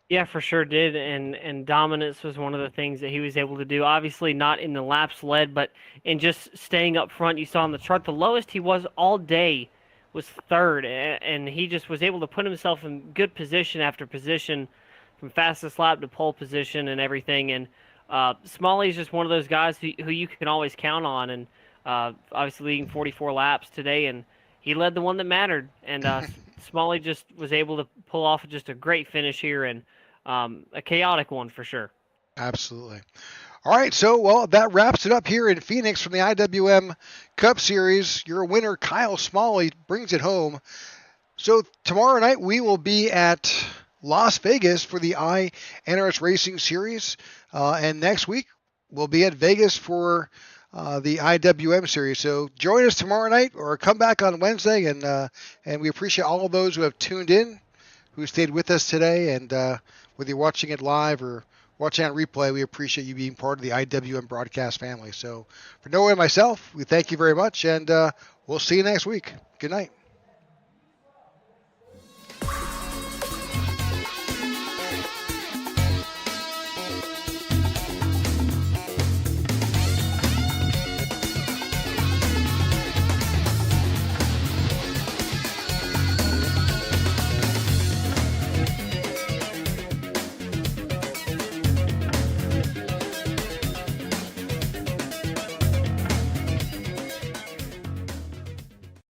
Yeah, for sure did, and dominance was one of the things that he was able to do. Obviously not in the laps led, but in just staying up front. You saw on the chart, the lowest he was all day was 3rd, and he just was able to put himself in good position after position, from fastest lap to pole position and everything. And Smalley is just one of those guys who you can always count on, and obviously leading 44 laps today, and he led the one that mattered. And Smalley just was able to pull off just a great finish here, and a chaotic one for sure. Absolutely. All right, so, that wraps it up here in Phoenix from the IWM Cup Series. Your winner, Kyle Smalley, brings it home. Tomorrow night we will be at Las Vegas for the NRS Racing Series, and next week we'll be at Vegas for the IWM Series. So join us tomorrow night or come back on Wednesday, and we appreciate all of those who have tuned in. who stayed with us today. And whether you're watching it live or watching on replay, we appreciate you being part of the IWM broadcast family. So for Noah and myself, we thank you very much, and we'll see you next week. Good night.